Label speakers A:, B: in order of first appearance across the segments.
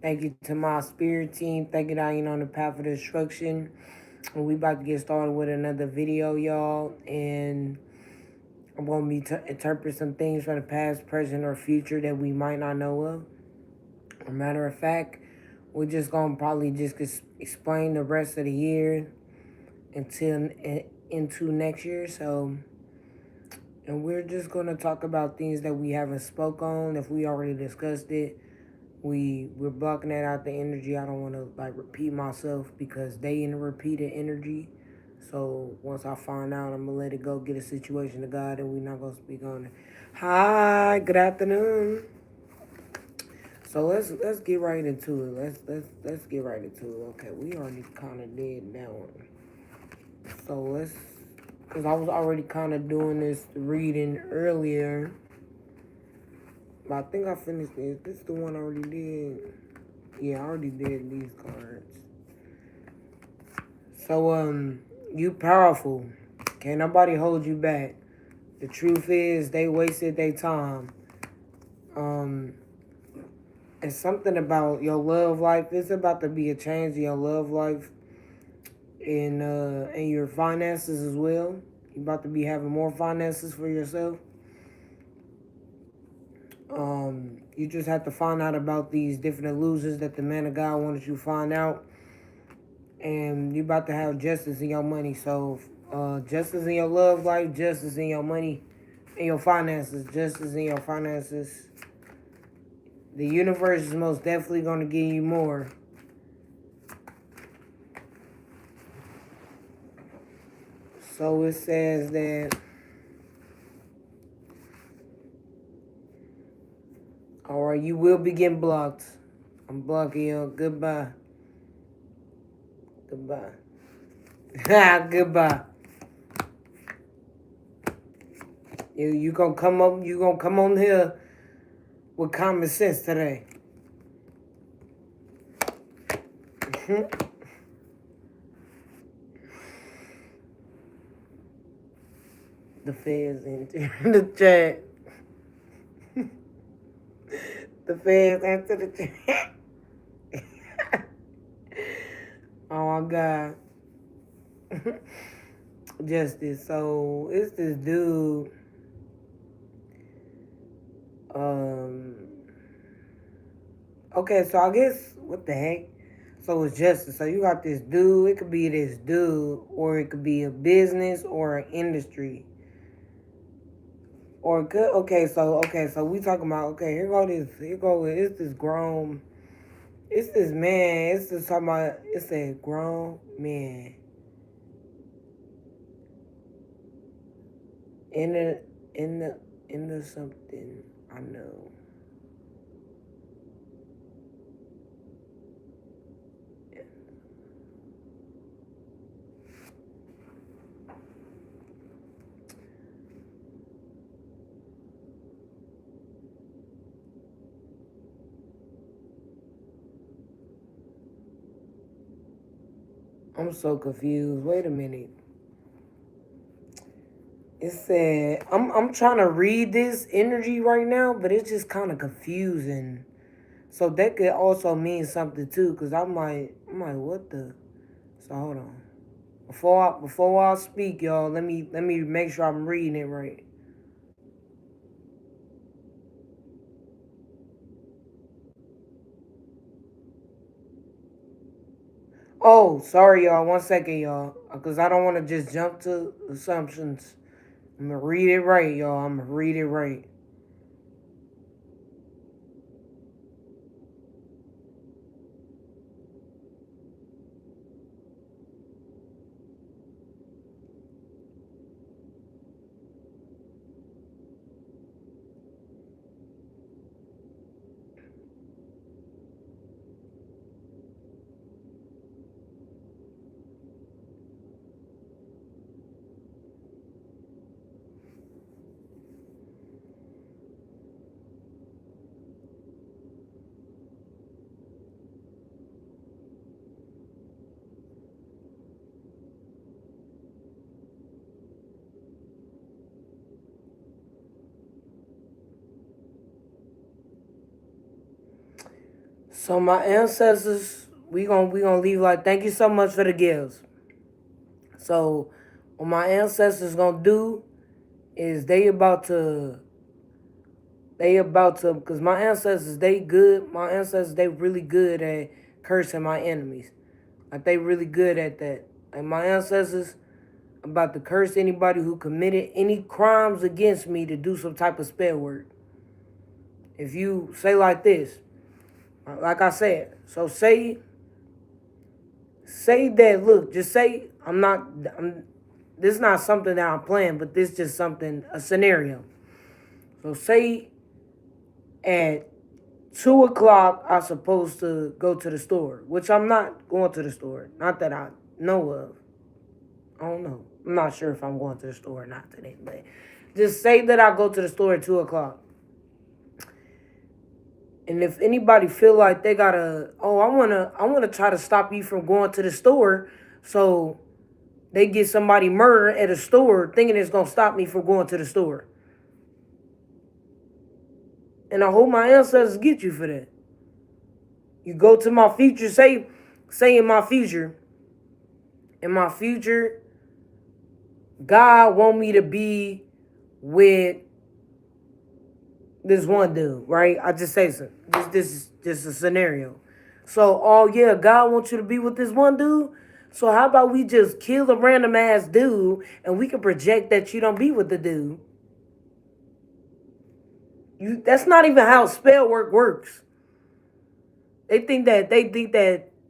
A: Thank you to my spirit team. Thank you that I ain't on the path of destruction. And we about to get started with another video, y'all. And I'm going to be interpret some things from the past, present, or future that we might not know of. As a matter of fact, we're just going to probably just explain the rest of the year until into next year. So, and we're just going to talk about things that we haven't spoke on. If we already discussed it, we're blocking that out the energy. I don't want to like repeat myself because they in a repeated energy. So once I find out, I'm gonna let it go, get a situation to God, and we're not gonna speak on it. Hi, good afternoon. So let's get right into it. Let's get right into it. Okay, we already kind of did that one. So cause I was already kind of doing this reading earlier. But I think I finished this. This is the one I already did. Yeah, I already did these cards. So, you powerful. Can't nobody hold you back. The truth is, they wasted their time. It's something about your love life. It's about to be a change in your love life and your finances as well. You're about to be having more finances for yourself. You just have to find out about these different illusions that the man of God wanted you to find out. And you're about to have justice in your money. So, justice in your love life, justice in your money, in your finances, justice in your finances. The universe is most definitely going to give you more. So it says that, alright, you will be getting blocked. I'm blocking you. Goodbye. Goodbye. Goodbye. You gonna come up, you gonna come on here with common sense today. The feds in the chat. The feds answer the chat. Oh my God. Justice. So it's this dude. Okay, so I guess what the heck? So it's justice. So you got this dude. It could be this dude, or it could be a business or an industry. Or it could so we talking about it's this grown, it's this man, it's this talking about it's a grown man in the in the something I know. I'm so confused. Wait a minute. It said I'm trying to read this energy right now, but it's just kind of confusing. So that could also mean something too, cause I'm like, what the? So hold on. Before I speak, y'all, let me make sure I'm reading it right. Oh, sorry, y'all. 1 second, y'all, cause I don't want to just jump to assumptions. I'm gonna read it right, y'all. I'm gonna read it right. So my ancestors, we gonna leave like thank you so much for the gifts. So what my ancestors gonna do is they about to because my ancestors they good. My ancestors they really good at cursing my enemies. Like they really good at that. Like my ancestors about to curse anybody who committed any crimes against me to do some type of spell work. If you say like this, like I said, so say that look, just say this is not something that I'm playing, but this is just something a scenario. So say at 2 o'clock I'm supposed to go to the store, which I'm not going to the store. Not that I know of. I don't know. I'm not sure if I'm going to the store or not today, but just say that I go to the store at 2 o'clock. And if anybody feel like they gotta, oh, I wanna try to stop you from going to the store, so they get somebody murdered at a store, thinking it's gonna stop me from going to the store. And I hope my ancestors get you for that. You go to my future, say in my future, God want me to be with this one dude, right? I just say so. This is just a scenario. So, oh yeah, God wants you to be with this one dude. So how about we just kill a random ass dude and we can project that you don't be with the dude. That's not even how spell work works. They think that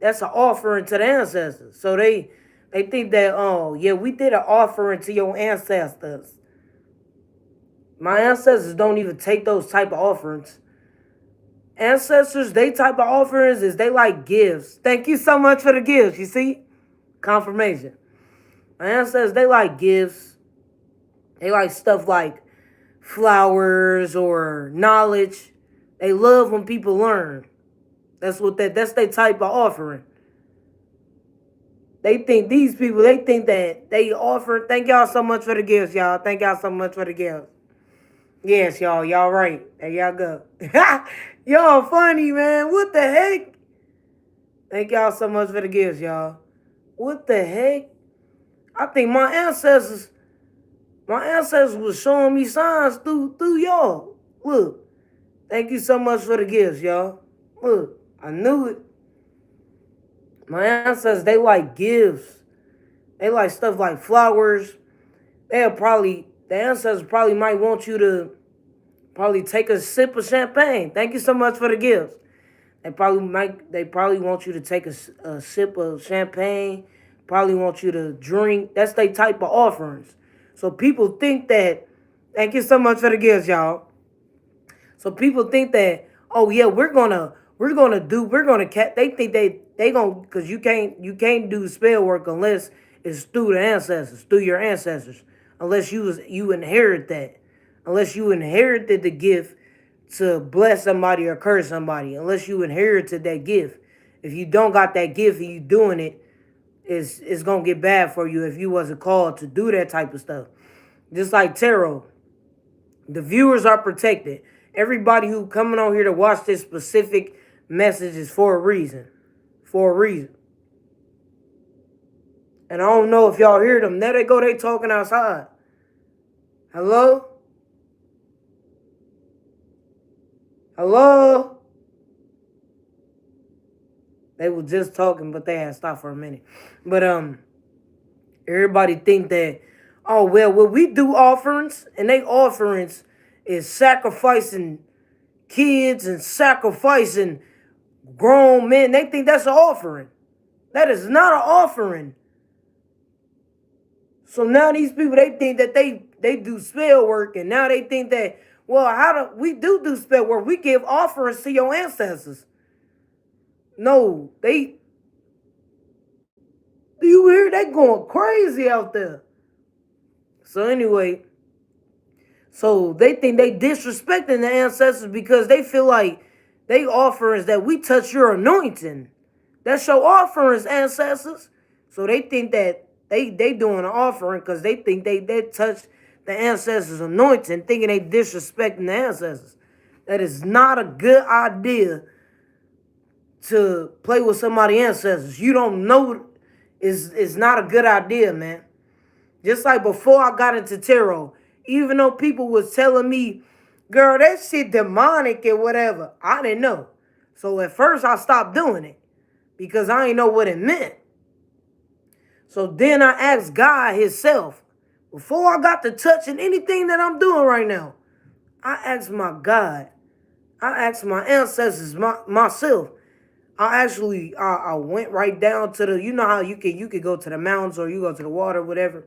A: that's an offering to the ancestors. So they think that, oh yeah, we did an offering to your ancestors. My ancestors don't even take those type of offerings. Ancestors, they type of offerings is they like gifts. Thank you so much for the gifts. You see? Confirmation. My ancestors, they like gifts. They like stuff like flowers or knowledge. They love when people learn. That's their type of offering. They think they think that they offer. Thank y'all so much for the gifts, y'all. Thank y'all so much for the gifts. Yes, y'all. Y'all right. There y'all go. Y'all funny, man. What the heck? Thank y'all so much for the gifts, y'all. What the heck? I think my ancestors was showing me signs through y'all. Look. Thank you so much for the gifts, y'all. Look, I knew it. My ancestors, they like gifts. They like stuff like flowers. The ancestors probably might want you to probably take a sip of champagne. Thank you so much for the gifts. They probably want you to take a sip of champagne. Probably want you to drink. That's their type of offerings. So people think that, thank you so much for the gifts, y'all. So people think that, oh yeah, they think they gonna, cause you can't do spell work unless it's through the ancestors, through your ancestors. Unless you inherit that. Unless you inherited the gift to bless somebody or curse somebody. Unless you inherited that gift. If you don't got that gift and you doing it, it's gonna get bad for you if you wasn't called to do that type of stuff. Just like tarot. The viewers are protected. Everybody who coming on here to watch this specific message is for a reason. For a reason. And I don't know if y'all hear them. There they go, they talking outside. Hello? Hello? They were just talking, but they had stopped for a minute. But everybody think that, oh well, when we do offerings, and they offerings is sacrificing kids and sacrificing grown men. They think that's an offering. That is not an offering. So now these people, they think that they do spell work, and now they think that, well, how do we do spell work? We give offerings to your ancestors. No, do you hear? They going crazy out there. So anyway, so they think they disrespecting the ancestors because they feel like they offerings that we touch your anointing. That's your offerings, ancestors. So they think that they doing an offering because they think they touch the ancestors' anointing, thinking they disrespecting the ancestors. That is not a good idea to play with somebody's ancestors. You don't know is not a good idea, man. Just like before I got into tarot, even though people was telling me, girl, that shit demonic and whatever, I didn't know. So at first I stopped doing it because I didn't know what it meant. So then I asked God himself, before I got to touching anything that I'm doing right now, I asked my God, I asked my ancestors, myself. I went right down to the, you know how you could go to the mountains or you go to the water, whatever.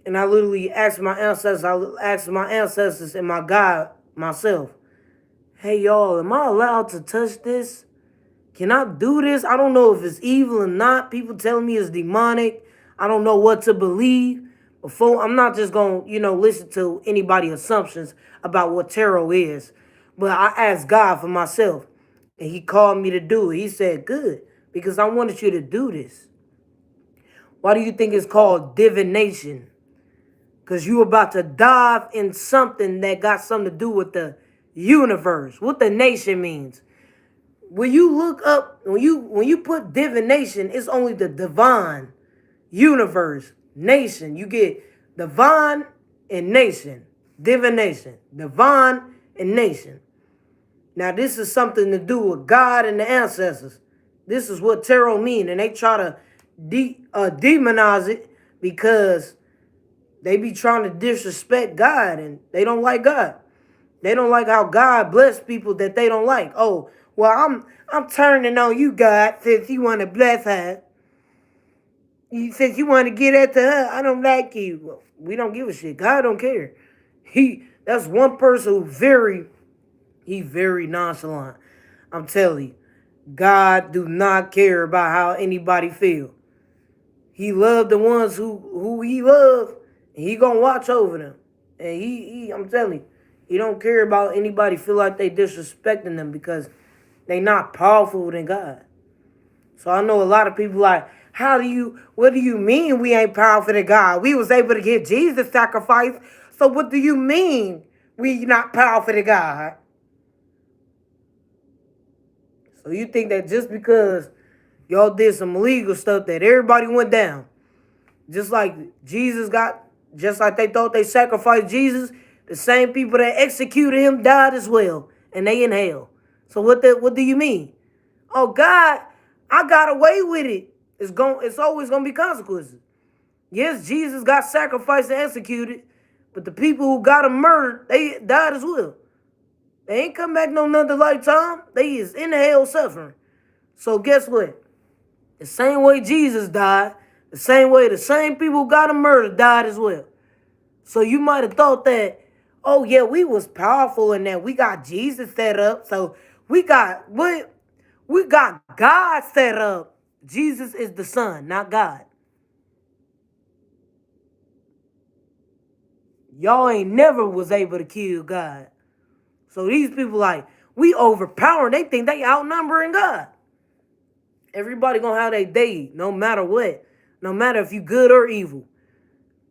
A: And I literally asked my ancestors, and my God, myself, hey y'all, am I allowed to touch this? Can I do this? I don't know if it's evil or not. People telling me it's demonic. I don't know what to believe. Before, I'm not just going to, listen to anybody's assumptions about what tarot is. But I asked God for myself. And he called me to do it. He said, good, because I wanted you to do this. Why do you think it's called divination? Because you about to dive in something that got something to do with the universe. What the nation means. When you look up, when you put divination, it's only the divine, universe, nation. You get divine and nation. Divination. Divine and nation. Now this is something to do with God and the ancestors. This is what tarot mean, and they try to demonize it because they be trying to disrespect God, and they don't like God. They don't like how God bless people that they don't like. Oh, well, I'm turning on you, God, since you want to bless her. Since you want to get at to her, I don't like you. Well, we don't give a shit. God don't care. That's one person who very nonchalant. I'm telling you, God do not care about how anybody feel. He loved the ones who he loved, and he gonna watch over them. And I'm telling you, he don't care about anybody feel like they disrespecting them because they not powerful than God. So I know a lot of people like, what do you mean we ain't powerful than God? We was able to get Jesus sacrifice. So what do you mean we not powerful than God? So you think that just because y'all did some illegal stuff that everybody went down, just like they thought they sacrificed Jesus, the same people that executed him died as well, and they in hell. So what do you mean? Oh God, I got away with it. It's always gonna be consequences. Yes, Jesus got sacrificed and executed, but the people who got him murdered, they died as well. They ain't come back no another lifetime. They is in hell suffering. So guess what? The same way Jesus died, the same people who got him murdered died as well. So you might have thought that, oh yeah, we was powerful in that we got Jesus set up. So we got God set up. Jesus is the Son, not God. Y'all ain't never was able to kill God. So these people like, we overpower. They think they outnumbering God. Everybody gonna have their day, no matter what. No matter if you good or evil.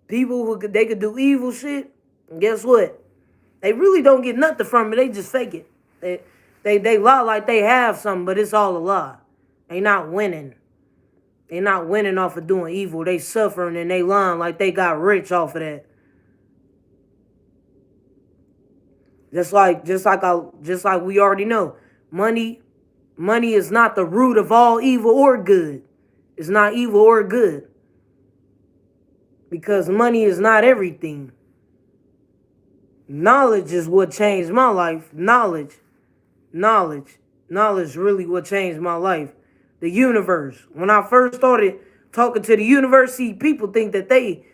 A: People they could do evil shit, and guess what? They really don't get nothing from it. They just fake it. They lie like they have something, but it's all a lie. They not winning. They not winning off of doing evil. They suffering and they lying like they got rich off of that. Just like we already know, money is not the root of all evil or good. It's not evil or good. Because money is not everything. Knowledge is what changed my life. Knowledge really what changed my life. The universe. When I first started talking to the universe, see, people think that they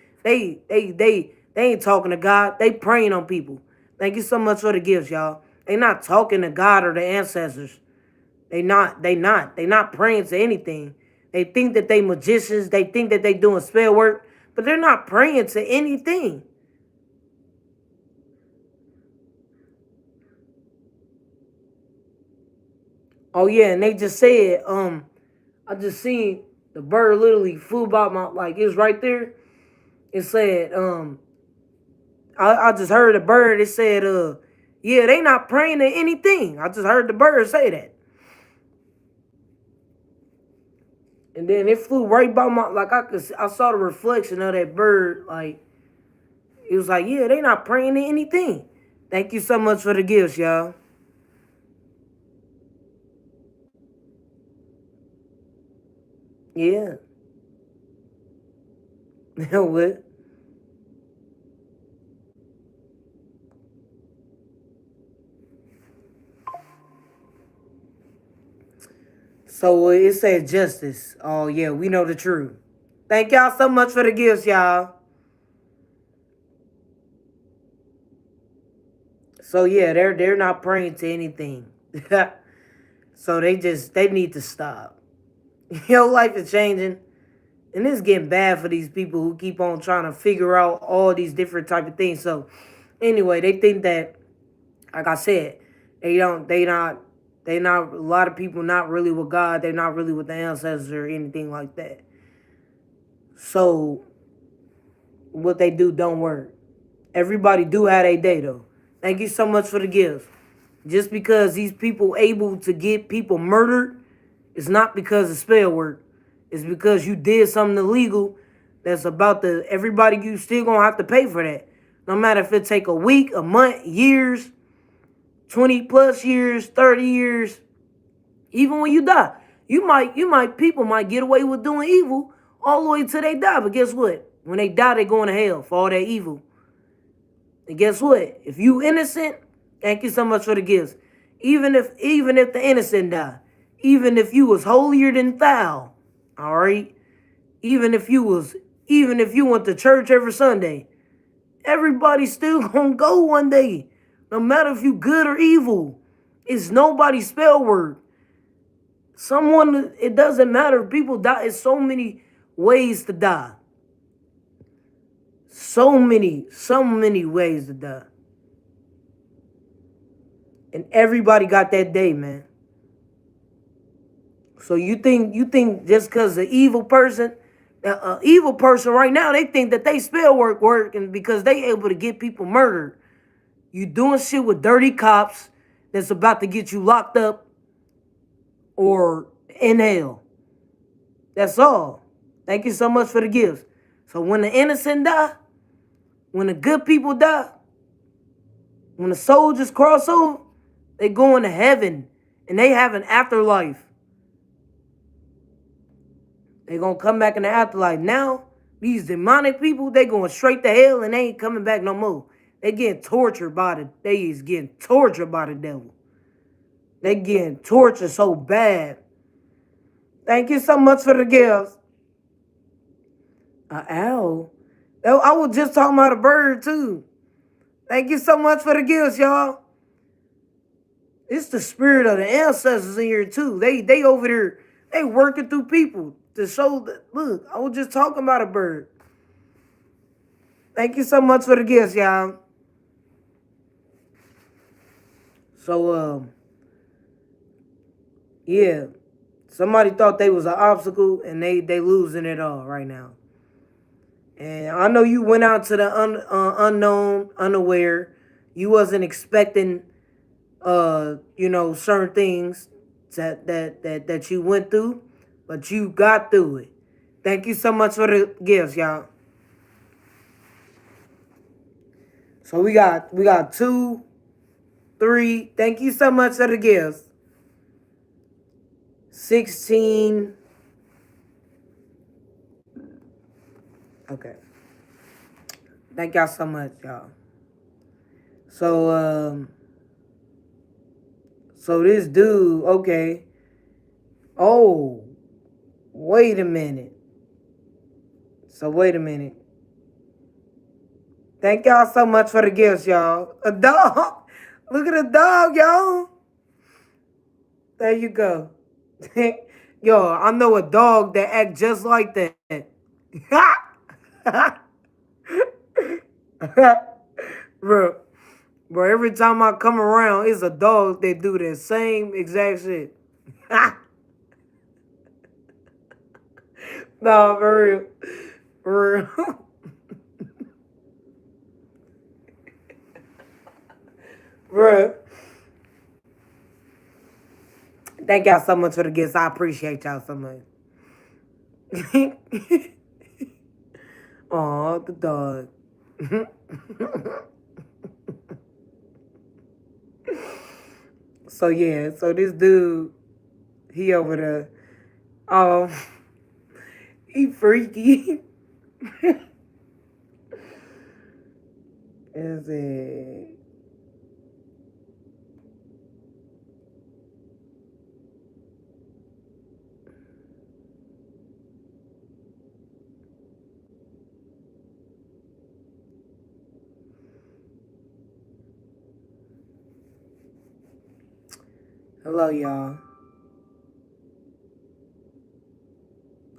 A: ain't talking to God. They praying on people. Thank you so much for the gifts, y'all. They not talking to God or the ancestors. They not praying to anything. They think that they magicians. They think that they doing spell work, but they're not praying to anything. Oh yeah, and they just said, I just seen the bird literally flew by it's right there. It said, I just heard the bird. It said, yeah, they not praying to anything. I just heard the bird say that. And then it flew right by my, like I saw the reflection of that bird. Like, it was like, yeah, they not praying to anything. Thank you so much for the gifts, y'all. Yeah. What? So it said justice. Oh yeah, we know the truth. Thank y'all so much for the gifts, y'all. So yeah, they're not praying to anything. So they need to stop. Your life is changing. And it's getting bad for these people who keep on trying to figure out all these different type of things. So anyway, they think that, like I said, they not a lot of people not really with God, they're not really with the ancestors or anything like that. So what they do don't work. Everybody do have a day though. Thank you so much for the gifts. Just because these people able to get people murdered, it's not because of spell work. It's because you did something illegal that's about to, everybody, you still gonna have to pay for that. No matter if it take a week, a month, years, 20 plus years, 30 years, even when you die. People might get away with doing evil all the way till they die. But guess what? When they die, they going to hell for all that evil. And guess what? If you innocent, thank you so much for the gifts. Even if the innocent die, even if you was holier than thou, all right. Even if you was, even if you went to church every Sunday, everybody still gonna go one day. No matter if you good or evil, it's nobody's spell word. It doesn't matter if people die. It's so many ways to die. So many ways to die. And everybody got that day, man. So you think just because the evil person right now, they think that they spell work and because they able to get people murdered. You doing shit with dirty cops that's about to get you locked up or in hell. That's all. Thank you so much for the gifts. So when the innocent die, when the good people die, when the soldiers cross over, they going to heaven and they have an afterlife. They gonna come back in the afterlife. Now, these demonic people, they going straight to hell and they ain't coming back no more. They is getting tortured by the devil. They getting tortured so bad. Thank you so much for the gifts. An owl? Oh, I was just talking about a bird too. Thank you so much for the gifts, y'all. It's the spirit of the ancestors in here too. They over there, they working through people to show that, look, I was just talking about a bird. Thank you so much for the gifts, y'all. So yeah. Somebody thought they was an obstacle and they losing it all right now. And I know you went out to the unknown, unaware. You wasn't expecting certain things that you went through, but you got through it. Thank you so much for the gifts, y'all. So we got 2, 3. Thank you so much for the gifts. 16. Okay. Thank y'all so much, y'all. So so this dude, okay. Oh, wait a minute. So wait a minute. Thank y'all so much for the gifts, y'all. A dog. Look at the dog, y'all. There you go. Yo, I know a dog that act just like that. bro, bro, every time I come around, it's a dog that do the same exact shit. No, for real. For real. Bro. Thank y'all so much for the gifts. I appreciate y'all so much. Aw, the dog. So yeah, so this dude, he over there. Oh, he freaky. Is it? Hello, y'all.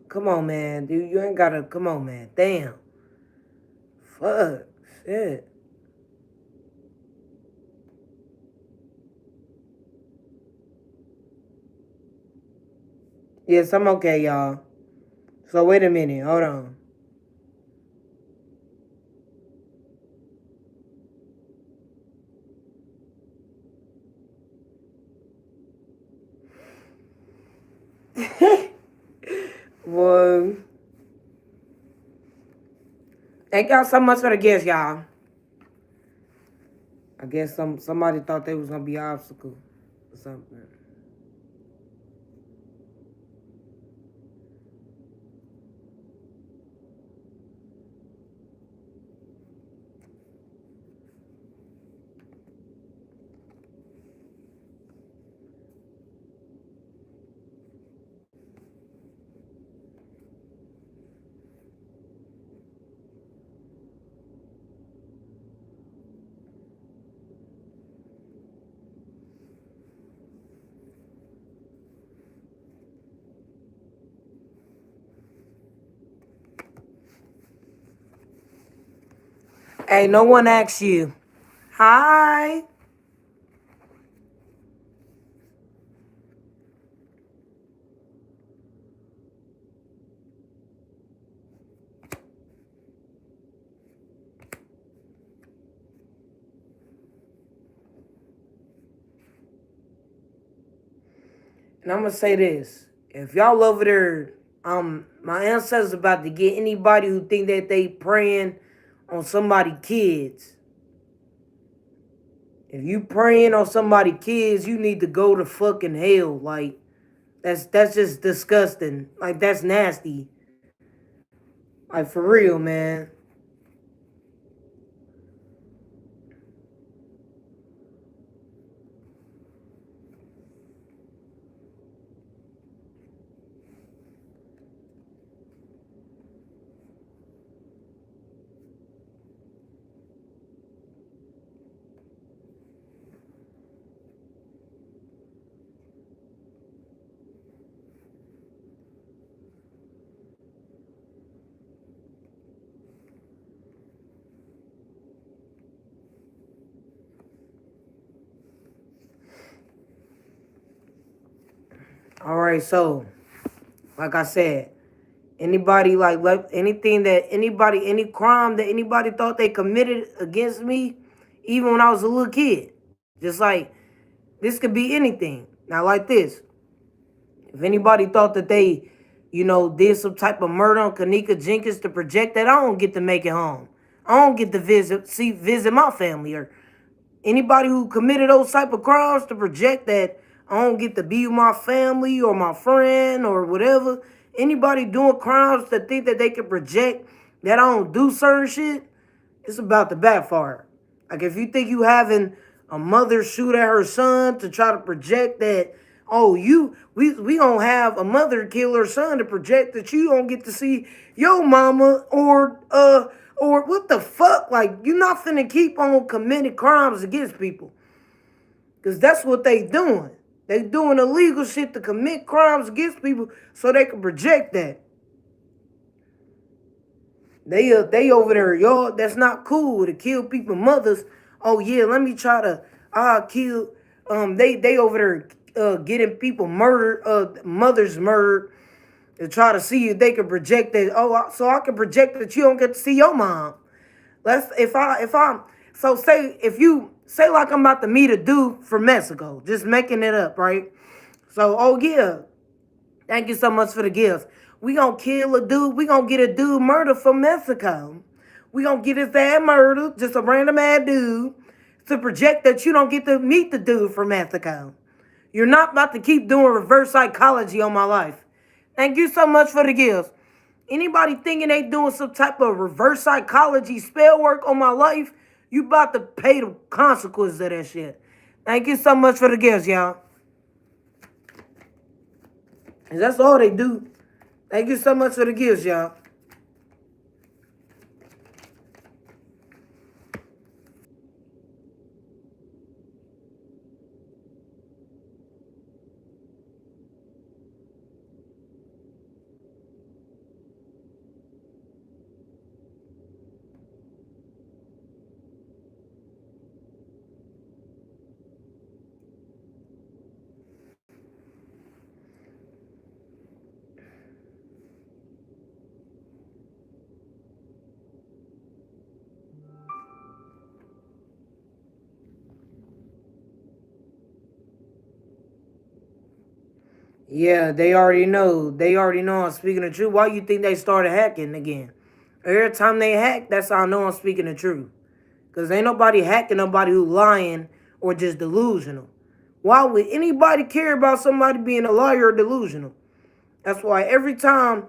A: Come on, man, dude. You ain't gotta. Come on, man. Damn. Fuck. Shit. Yes, I'm okay, y'all. So wait a minute. Hold on. Well, thank y'all so much for the guest, y'all. I guess somebody thought they was gonna be an obstacle or something. Hey, no one asked you. Hi. And I'm gonna say this: if y'all over there, my ancestors about to get anybody who think that they praying on somebody kids. If you praying on somebody kids, you need to go to fucking hell. Like that's just disgusting. Like that's nasty. Like for real, man. All right, so like I said, anybody like anything that anybody any crime that anybody thought they committed against me, even when I was a little kid, just like this could be anything. Now, like this, if anybody thought that they, did some type of murder on Kanika Jenkins to project that, I don't get to make it home. I don't get to visit my family or anybody who committed those type of crimes to project that I don't get to be with my family or my friend or whatever. Anybody doing crimes that think that they can project that I don't do certain shit, it's about to backfire. Like if you think you having a mother shoot at her son to try to project that, oh, we don't have a mother kill her son to project that you don't get to see your mama or what the fuck? Like you not finna keep on committing crimes against people. Cause that's what they doing. They doing illegal shit to commit crimes against people so they can project that. They over there, y'all. That's not cool to kill people, mothers. Oh yeah, let me try to kill. They over there getting people murdered, mothers murdered, to try to see if they can project that. Oh, so I can project that you don't get to see your mom. Let's if I'm so say if you say like I'm about to meet a dude from Mexico, just making it up, right? So oh yeah, Thank you so much for the gifts. We gonna kill a dude. We gonna get a dude murdered from Mexico. We gonna get his ass murdered, just a random ass dude, to project that you don't get to meet the dude from Mexico. You're not about to keep doing reverse psychology on my life. Thank you so much for the gifts. Anybody thinking they doing some type of reverse psychology spell work on my life, you about to pay the consequences of that shit. Thank you so much for the gifts, y'all. And that's all they do. Thank you so much for the gifts, y'all. Yeah, they already know. They already know I'm speaking the truth. Why you think they started hacking again? Every time they hack, that's how I know I'm speaking the truth. Because ain't nobody hacking nobody who lying or just delusional. Why would anybody care about somebody being a liar or delusional? That's why every time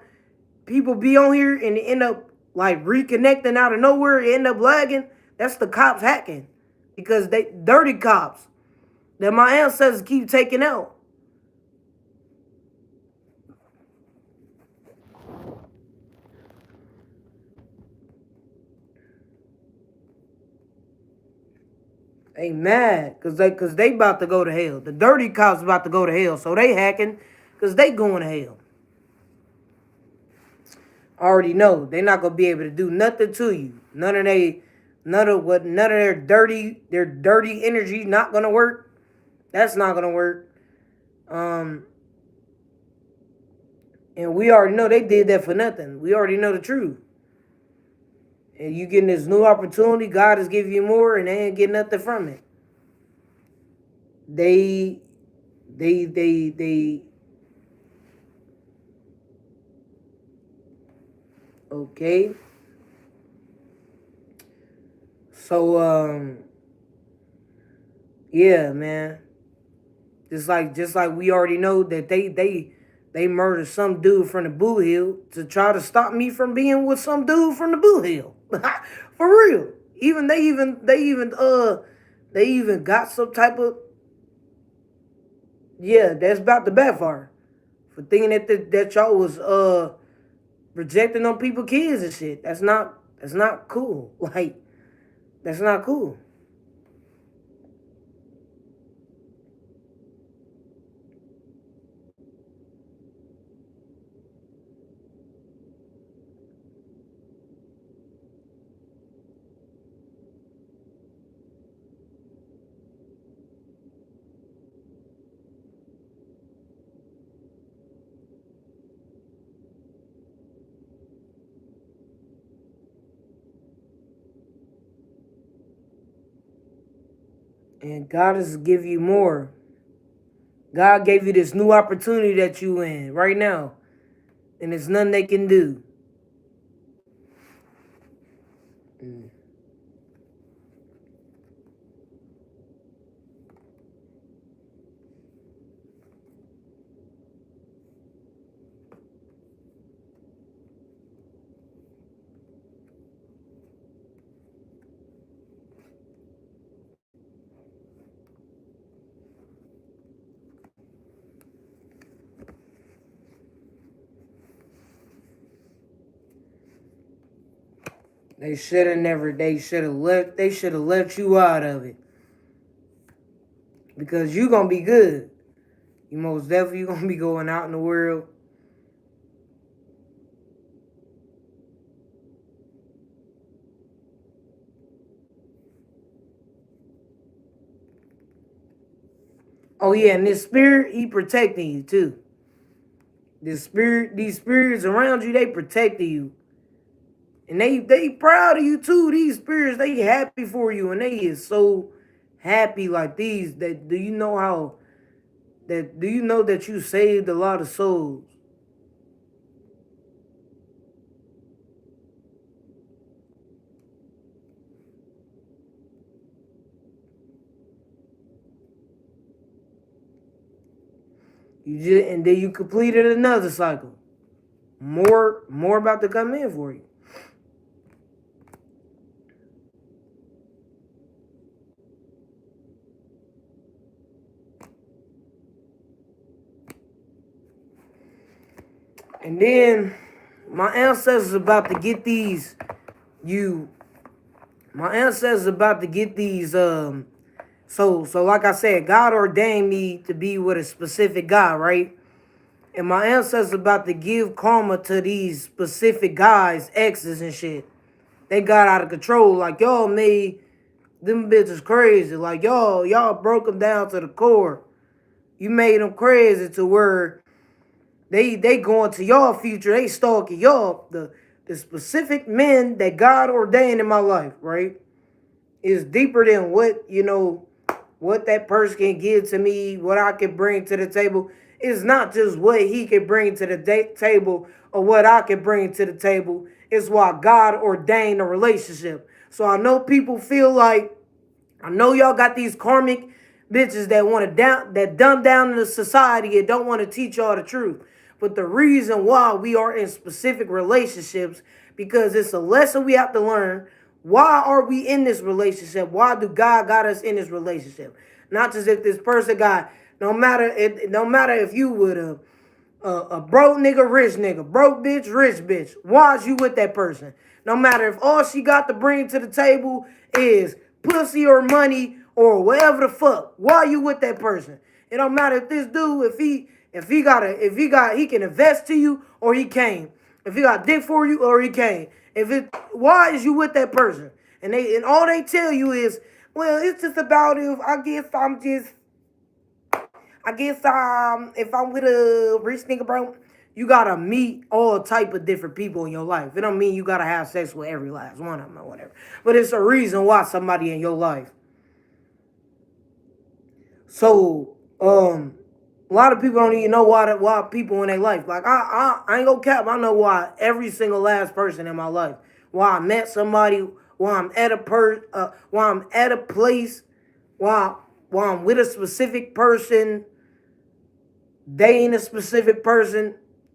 A: people be on here and they end up like reconnecting out of nowhere, they end up lagging, that's the cops hacking. Because they dirty cops that my ancestors keep taking out. They mad cause they about to go to hell. The dirty cops about to go to hell, so they hacking cause they going to hell. I already know they not gonna be able to do nothing to you. None of their dirty energy not gonna work. That's not gonna work. Um, and we already know they did that for nothing. We already know the truth. And you getting this new opportunity, God is giving you more, and they ain't getting nothing from it. They, they. Okay. So, yeah, man. Just like we already know that they murdered some dude from the Boo Hill to try to stop me from being with some dude from the Boo Hill. For real. They even got some type of, yeah, that's about to backfire for thinking that y'all was rejecting on people kids and shit. That's not cool. Like, that's not cool. And God is give you more. God gave you this new opportunity that you in right now, and there's nothing they can do. Mm. They should have never. They should have left. They should have left you out of it because you gonna be good. You most definitely gonna be going out in the world. Oh yeah, and this spirit, he protecting you too. This spirit, these spirits around you, they protecting you, and they proud of you too. These spirits, they happy for you, and they is so happy like these. That do you know how That do you know that you saved a lot of souls? You just and then you completed another cycle. More about to come in for you. And then my ancestors about to get these you my ancestors about to get these so like I said, God ordained me to be with a specific guy, right? And my ancestors about to give karma to these specific guys, exes and shit. They got out of control. Like y'all made them bitches crazy. Like y'all broke them down to the core. You made them crazy to where they going to y'all future. They stalking y'all. The specific men that God ordained in my life, right, is deeper than what that person can give to me, what I can bring to the table. It's not just what he can bring to the table or what I can bring to the table. It's why God ordained a relationship. So I know people feel like, I know y'all got these karmic bitches that want to dumb down the society and don't want to teach y'all the truth. But the reason why we are in specific relationships, because it's a lesson we have to learn. Why are we in this relationship? Why do God got us in this relationship? Not just if this person got, no matter if you would a broke nigga, rich nigga, broke bitch, rich bitch. Why is you with that person? No matter if all she got to bring to the table is pussy or money or whatever the fuck. Why you with that person? It don't matter if this dude, he can invest to you or he can't. If he got dick for you or he can't. Why is you with that person? And all they tell you is, well, it's just about if I'm with a rich nigga, bro, you gotta meet all type of different people in your life. It don't mean you gotta have sex with every last one of them or whatever. But it's a reason why somebody in your life. So, a lot of people don't even know why people in their life. Like I ain't gonna cap. I know why every single last person in my life. Why I met somebody. Why I'm at why I'm at a place. Why I'm with a specific person. They ain't a specific person.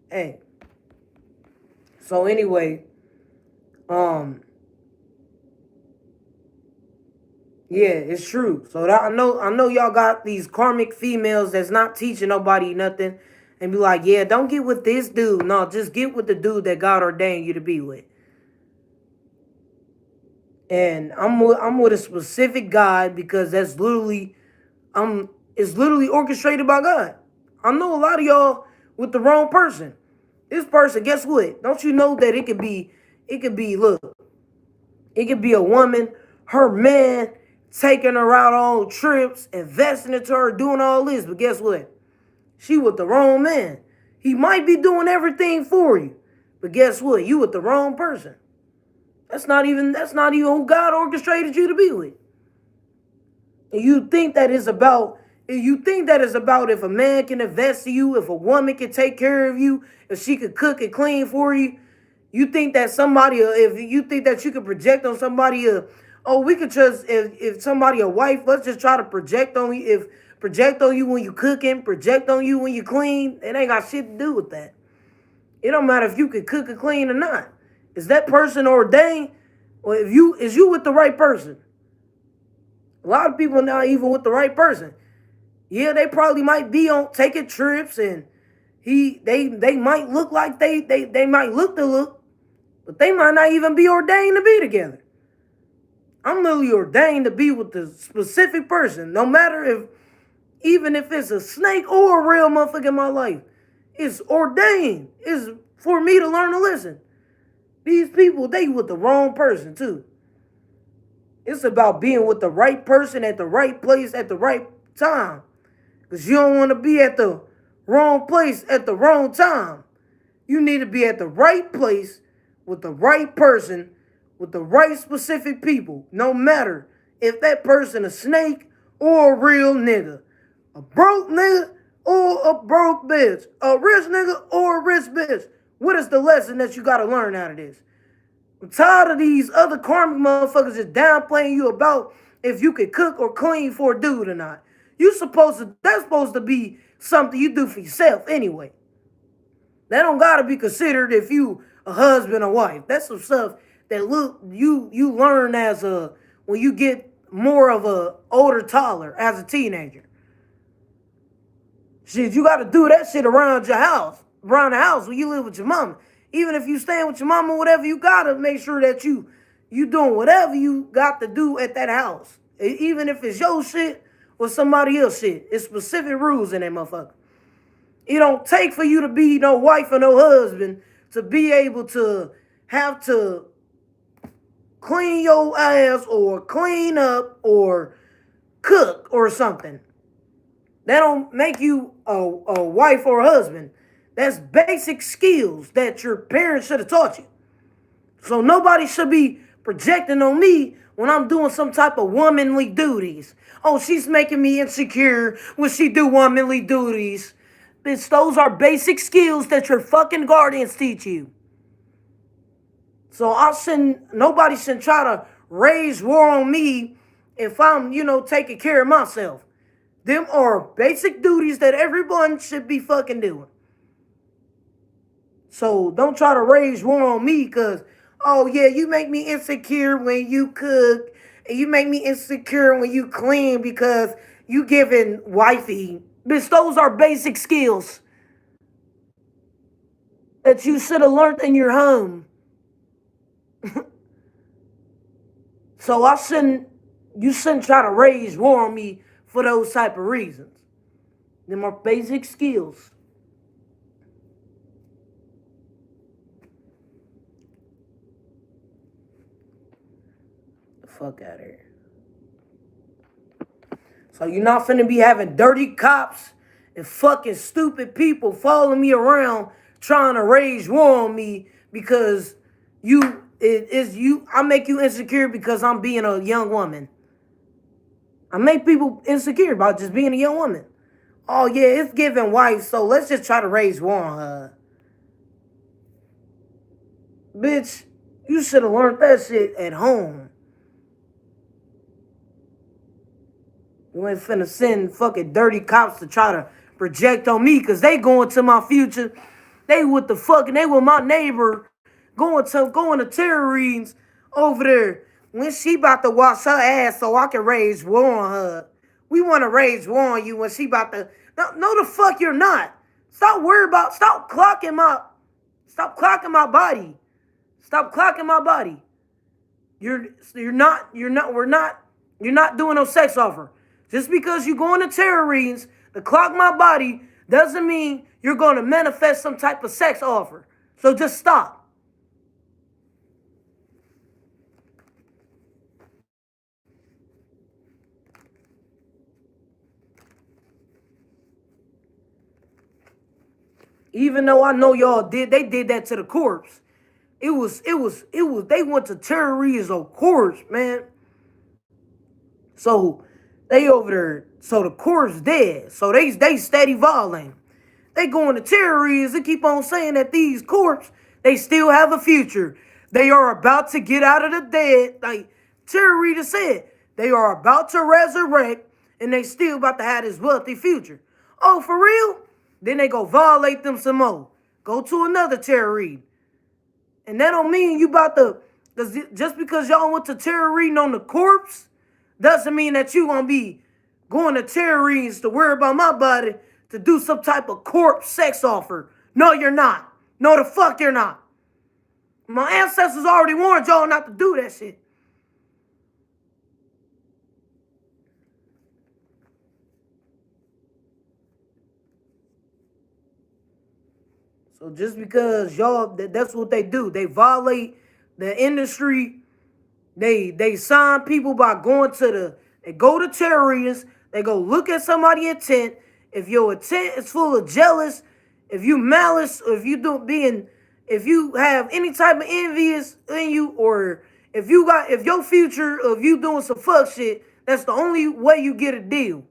A: Hey. So anyway, um, yeah, it's true. So I know y'all got these karmic females that's not teaching nobody nothing, and be like, yeah, don't get with this dude. No, just get with the dude that God ordained you to be with. And I'm with a specific God because that's literally it's literally orchestrated by God. I know a lot of y'all with the wrong person. This person, guess what? Don't you know that look, it could be a woman, her man taking her out on trips, investing into her, doing all this. But guess what? She with the wrong man. He might be doing everything for you. But guess what? You with the wrong person. That's not even who God orchestrated you to be with. And you think that is about if a man can invest in you, if a woman can take care of you, if she could cook and clean for you. You think that if you think that you could project on somebody, oh, we could just, if somebody a wife, let's just try to project on you. If project on you when you cooking, project on you when you clean, it ain't got shit to do with that. It don't matter if you can cook or clean or not. Is that person ordained? Or is you with the right person? A lot of people not even with the right person. Yeah, they probably might be on taking trips and they might look like they might look the look, but they might not even be ordained to be together. I'm literally ordained to be with the specific person, no matter even if it's a snake or a real motherfucker in my life. It's ordained. It's for me to learn to listen. These people, they with the wrong person too. It's about being with the right person at the right place at the right time. Because you don't want to be at the wrong place at the wrong time. You need to be at the right place with the right person, with the right specific people. No matter if that person a snake or a real nigga. A broke nigga or a broke bitch, a rich nigga or a rich bitch. What is the lesson that you gotta learn out of this? I'm tired of these other karmic motherfuckers just downplaying you about if you can cook or clean for a dude or not. That's supposed to be something you do for yourself anyway. That don't gotta be considered if you a husband or wife. That's some stuff that you learn as a when you get more of a older toddler as a teenager. Shit, you gotta do that shit around your house, around the house when you live with your mama. Even if you staying with your mama, whatever, you gotta make sure that you doing whatever you got to do at that house. Even if it's your shit or somebody else shit. It's specific rules in that motherfucker. It don't take for you to be no wife or no husband to be able to have to clean your ass or clean up or cook or something. That don't make you a wife or a husband. That's basic skills that your parents should have taught you. So nobody should be projecting on me when I'm doing some type of womanly duties. Oh, she's making me insecure when she do womanly duties. Bitch, those are basic skills that your fucking guardians teach you. So nobody should try to raise war on me if I'm, taking care of myself. Them are basic duties that everyone should be fucking doing. So don't try to raise war on me because, oh yeah, you make me insecure when you cook, and you make me insecure when you clean because you giving wifey. Bitch, those are basic skills that you should have learned in your home. So you shouldn't try to raise war on me for those type of reasons. Them are basic skills. The fuck out of here. So you're not finna be having dirty cops and fucking stupid people following me around trying to raise war on me because I make you insecure because I'm being a young woman. I make people insecure about just being a young woman. Oh yeah, it's giving wife, so let's just try to raise war on her. Bitch, you should have learned that shit at home. You ain't finna send fucking dirty cops to try to project on me because they going to my future. They with my neighbor going to tarot readings over there when she about to wash her ass so I can raise war on her. We want to raise war on you when she about to. No, the fuck you're not. Stop clocking my body. Stop clocking my body. You're not doing no sex offer. Just because you go into tarot readings to clock my body doesn't mean you're going to manifest some type of sex offer. So just stop. Even though I know they did that to the corpse. They went to tarot readings on corpse, man. So they over there, so the corpse dead. So they steady violating. They going to tarot readings and keep on saying that these corpse, they still have a future. They are about to get out of the dead. Like tarot reader said, they are about to resurrect and they still about to have this wealthy future. Oh, for real? Then they go violate them some more. Go to another tarot reading. And that don't mean you about to, just because y'all went to tarot reading on the corpse, doesn't mean that you gonna be going to tarot readings to worry about my body to do some type of corpse sex offer. No, you're not. No, the fuck you're not. My ancestors already warned y'all not to do that shit. So just because y'all, that's what they do. They violate the industry. They sign people by they go to terrorists. They go look at somebody's intent. If your intent is full of jealous, if you malice, or if you have any type of envious in you, or if your future of you doing some fuck shit, that's the only way you get a deal.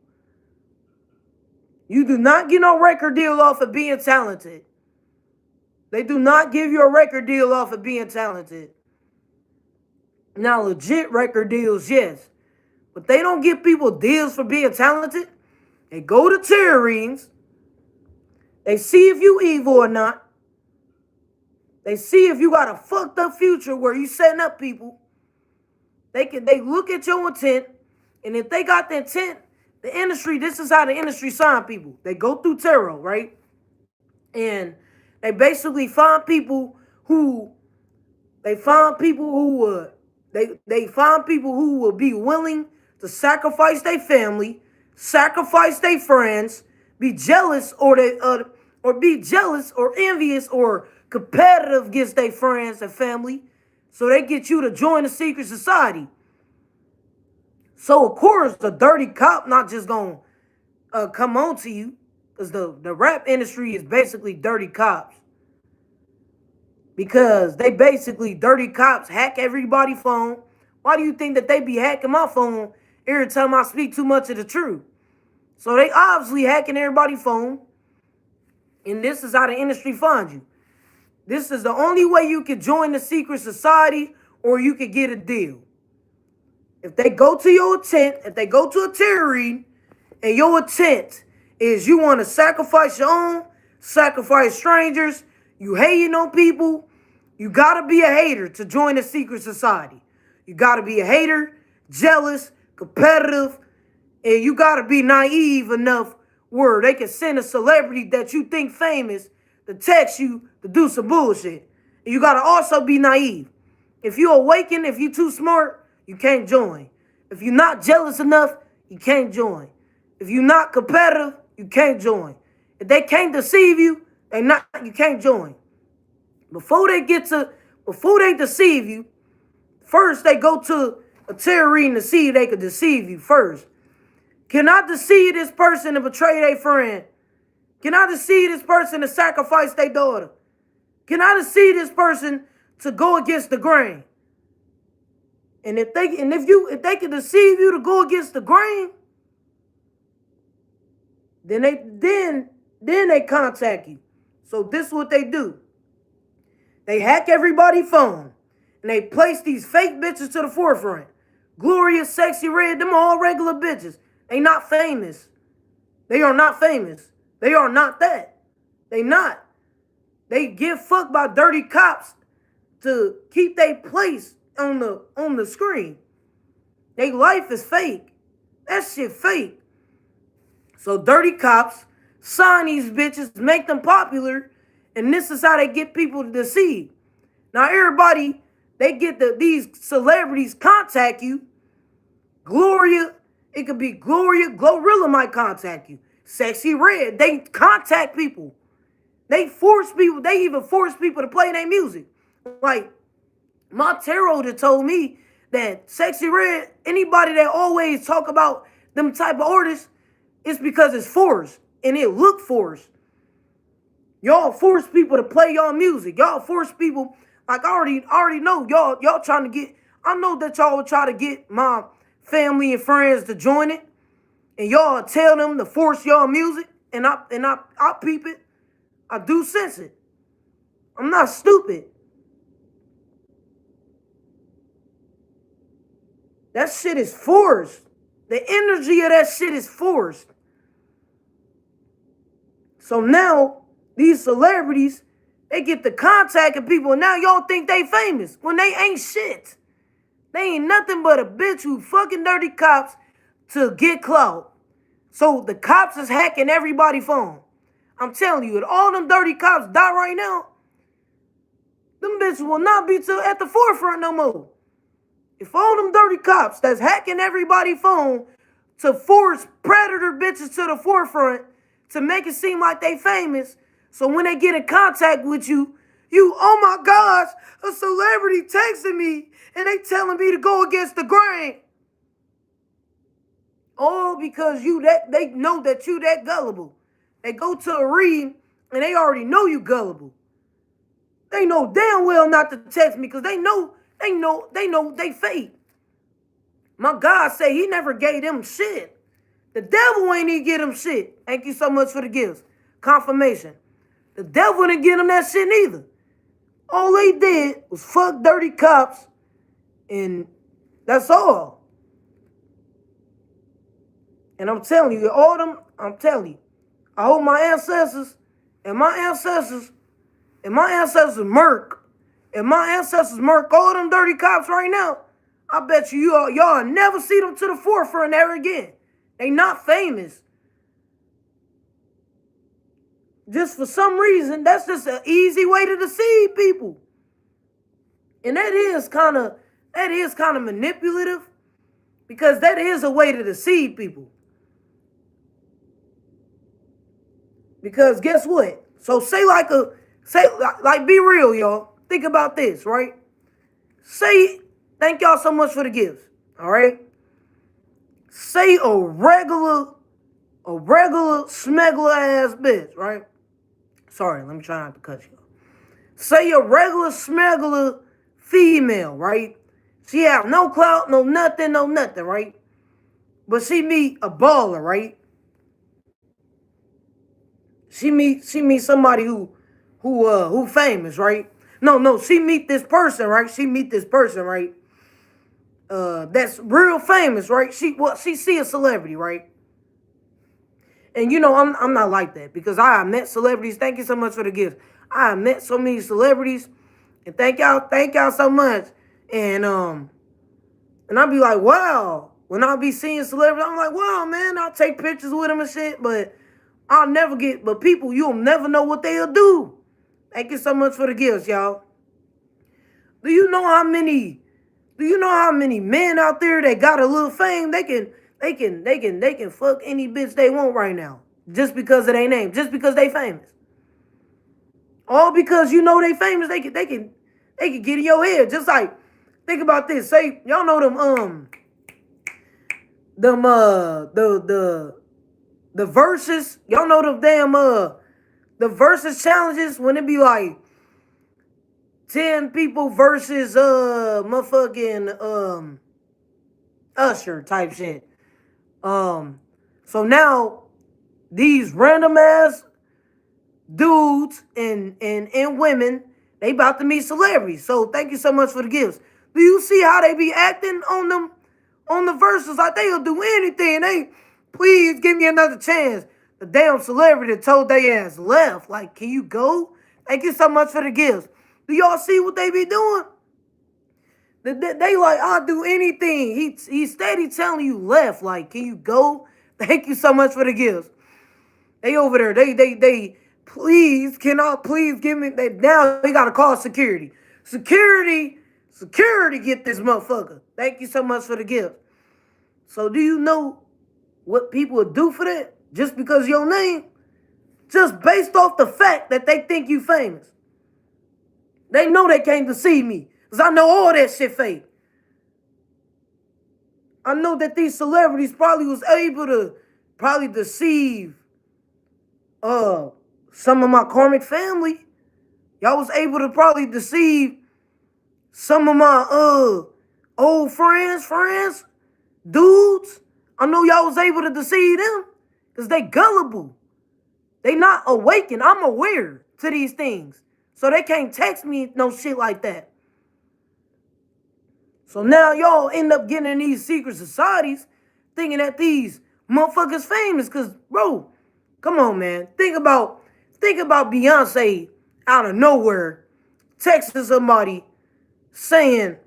A: You do not get no record deal off of being talented. They do not give you a record deal off of being talented. Now, legit record deals, yes. But they don't give people deals for being talented. They go to tarot readings. They see if you evil or not. They see if you got a fucked up future where you setting up people. They look at your intent, and if they got the intent, the industry, this is how the industry sign people. They go through tarot, right? And they basically find people who they find people who will be willing to sacrifice their family, sacrifice their friends, be jealous or envious or competitive against their friends and family, so they get you to join the secret society. So of course the dirty cop not just gonna come on to you, because the rap industry is basically dirty cops. Because they basically, dirty cops hack everybody's phone. Why do you think that they be hacking my phone every time I speak too much of the truth? So they obviously hacking everybody's phone. And this is how the industry finds you. This is the only way you can join the secret society or you can get a deal. If they go to your intent, if they go to a tarot reading, and your intent is you want to sacrifice your own, sacrifice strangers, you hating on people, you got to be a hater to join a secret society. You got to be a hater, jealous, competitive, and you got to be naive enough where they can send a celebrity that you think famous to text you to do some bullshit. And you got to also be naive. If you awaken, if you too smart, you can't join. If you're not jealous enough, you can't join. If you're not competitive, you can't join. If they can't deceive you, you can't join. Before they deceive you, first they go to a tarot reading to see if they could deceive you first. Can I deceive this person to betray their friend? Can I deceive this person to sacrifice their daughter? Can I deceive this person to go against the grain? And if they can deceive you to go against the grain, then they contact you. So this is what they do. They hack everybody's phone, and they place these fake bitches to the forefront. Gloria, Sexy Red, them all regular bitches. They not famous. They are not famous. They are not that. They not. They get fucked by dirty cops to keep their place on the screen. Their life is fake. That shit fake. So dirty cops sign these bitches, make them popular, and this is how they get people to deceive. Now everybody, they get these celebrities contact you. Gloria, it could be Gloria, Glorilla might contact you. Sexy Red, they contact people. They even force people to play their music. Like, my tarot that told me that Sexy Red, anybody that always talk about them type of artists, it's because it's forced. And it look forced. Y'all force people to play y'all music. Y'all force people, like I already know, y'all trying to get, I know that y'all will try to get my family and friends to join it. And y'all tell them to force y'all music. And I peep it. I do sense it. I'm not stupid. That shit is forced. The energy of that shit is forced. So now, these celebrities, they get the contact of people, and now y'all think they famous when they ain't shit. They ain't nothing but a bitch who fucking dirty cops to get clout. So the cops is hacking everybody's phone. I'm telling you, if all them dirty cops die right now, them bitches will not be at the forefront no more. If all them dirty cops that's hacking everybody's phone to force predator bitches to the forefront to make it seem like they famous, so when they get in contact with you, oh my gosh, a celebrity texting me and they telling me to go against the grain. All because they know that you that gullible. They go to a reading and they already know you gullible. They know damn well not to text me because they know they fake. My God say he never gave them shit. The devil ain't even get him shit. Thank you so much for the gifts. Confirmation. The devil didn't get him that shit neither. All they did was fuck dirty cops, and that's all. And I'm telling you, all them, I'm telling you, I hope my ancestors murk all them dirty cops right now. I bet y'all never see them to the forefront ever again. They not famous. Just for some reason, that's just an easy way to deceive people. And that is kind of manipulative, because that is a way to deceive people. Because guess what? So be real, y'all. Think about this, right? Thank y'all so much for the gifts. All right. Say a regular smuggler ass bitch, right? Sorry, let me try not to cut you off. Say a regular smuggler female, right? She have no clout, no nothing, right? But she meet a baller, right? She meet somebody who famous, right? No, she meet this person, right? That's real famous, right? She see a celebrity, right? And I'm not like that, because I have met celebrities. Thank you so much for the gifts. I have met so many celebrities, and thank y'all so much. And I be like, wow. When I be seeing celebrities, I'm like, wow, man. I'll take pictures with them and shit, but people, you'll never know what they'll do. Thank you so much for the gifts, y'all. Do you know how many men out there that got a little fame? They can fuck any bitch they want right now, just because of their name, just because they famous. All because they famous, they can get in your head. Just like, think about this. Say y'all know the verses. Y'all know them damn the versus challenges, when it be like 10 people versus motherfucking Usher type shit. So now these random ass dudes and women, they about to meet celebrities. So thank you so much for the gifts. Do you see how they be acting on the verses? Like they'll do anything. They, please give me another chance. The damn celebrity told they ass left. Like, can you go? Thank you so much for the gifts. Do y'all see what they be doing? They like, I'll do anything. He steady telling you left. Like, can you go? Thank you so much for the gifts. They over there. They please give me. Now they gotta call security. Security, get this motherfucker. Thank you so much for the gift. So do you know what people would do for that? Just because of your name? Just based off the fact that they think you famous. They know they came to see me, because I know all that shit fake. I know that these celebrities probably was able to deceive some of my karmic family. Y'all was able to probably deceive some of my old friends, dudes. I know y'all was able to deceive them, because they gullible. They not awakened. I'm aware to these things. So they can't text me no shit like that. So now y'all end up getting in these secret societies thinking that these motherfuckers famous. Because, bro, come on, man. Think about Beyonce out of nowhere texting somebody saying,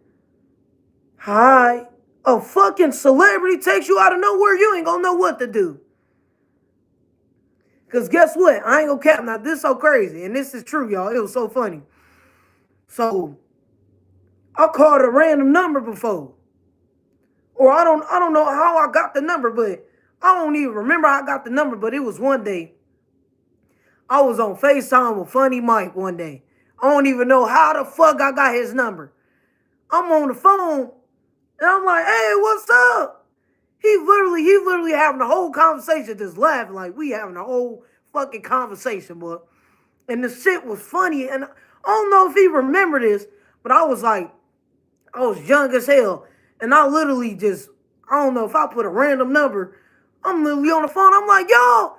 A: hi. A fucking celebrity takes you out of nowhere, you ain't gonna know what to do. Because guess what? I ain't gonna cap. Now, this is so crazy. And this is true, y'all. It was so funny. So, I called a random number before. Or I don't know how I got the number, but I don't even remember how I got the number. But it was one day. I was on FaceTime with Funny Mike one day. I don't even know how the fuck I got his number. I'm on the phone, and I'm like, hey, what's up? He literally having a whole conversation, just laughing like we having a whole fucking conversation, boy. And the shit was funny. And I don't know if he remembered this, but I was young as hell. And I literally just, I don't know if I put a random number. I'm literally on the phone. I'm like, yo,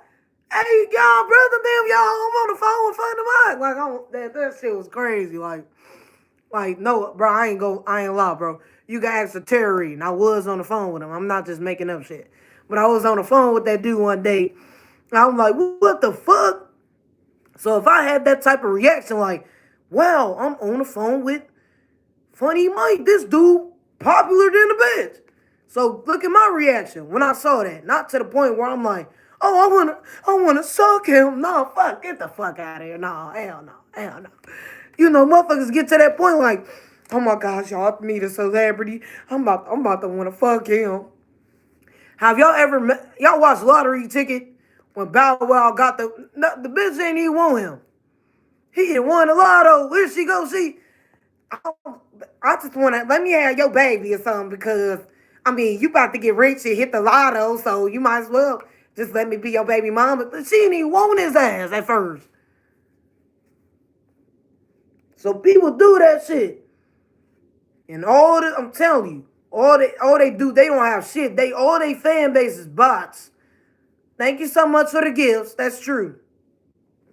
A: hey, y'all, brother, damn, y'all, I'm on the phone with Fun the Mike. Like, that shit was crazy. Like, no, bro, I ain't lie, bro. You can ask a Terry Reid, and I was on the phone with him. I'm not just making up shit. But I was on the phone with that dude one day. And I'm like, what the fuck? So if I had that type of reaction, like, wow, I'm on the phone with Funny Mike, this dude popular than the bitch. So look at my reaction when I saw that. Not to the point where I'm like, oh, I wanna suck him. No, fuck, get the fuck out of here. No, hell no. You know, motherfuckers get to that point like, oh my gosh, y'all meet a celebrity. I'm about to wanna fuck him. Have y'all ever y'all watched Lottery Ticket when Bow Wow got the bitch ain't even want him. He had won the lotto. Where she go? I just want to let me have your baby or something because I mean you about to get rich and hit the lotto, so you might as well just let me be your baby mama. But she didn't even want his ass at first. So people do that shit, and I'm telling you, all they do, they don't have shit. All they fan base is bots. Thank you so much for the gifts. That's true.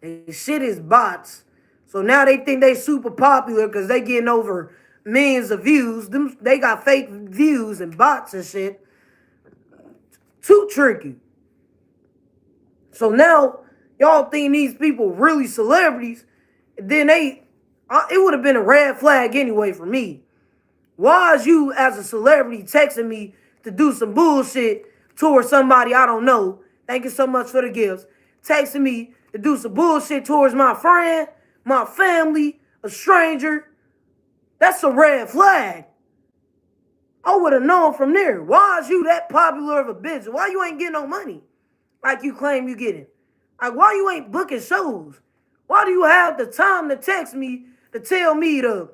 A: They shit is bots. So now they think they super popular because they getting over millions of views. They got fake views and bots and shit. Too tricky. So now y'all think these people really celebrities. Then it would have been a red flag anyway for me. Why is you as a celebrity texting me to do some bullshit towards somebody I don't know? Thank you so much for the gifts. Texting me to do some bullshit towards my friend, my family, a stranger. That's a red flag. I would have known from there. Why is you that popular of a bitch? Why you ain't getting no money like you claim you getting? Like, why you ain't booking shows? Why do you have the time to text me to tell me to,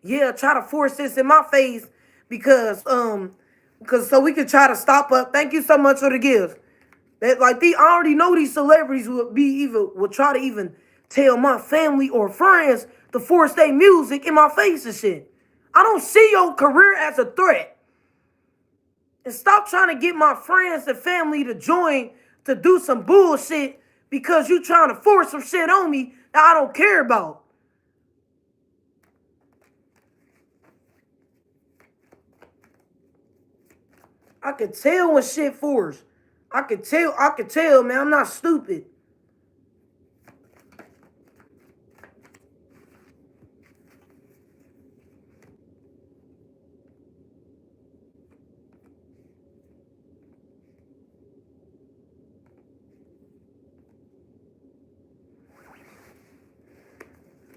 A: try to force this in my face because so we could try to stop up. Thank you so much for the gifts. That I already know these celebrities would try to even tell my family or friends to force their music in my face and shit. I don't see your career as a threat. And stop trying to get my friends and family to join to do some bullshit because you trying to force some shit on me that I don't care about. I can tell when shit forced. I could tell, man, I'm not stupid.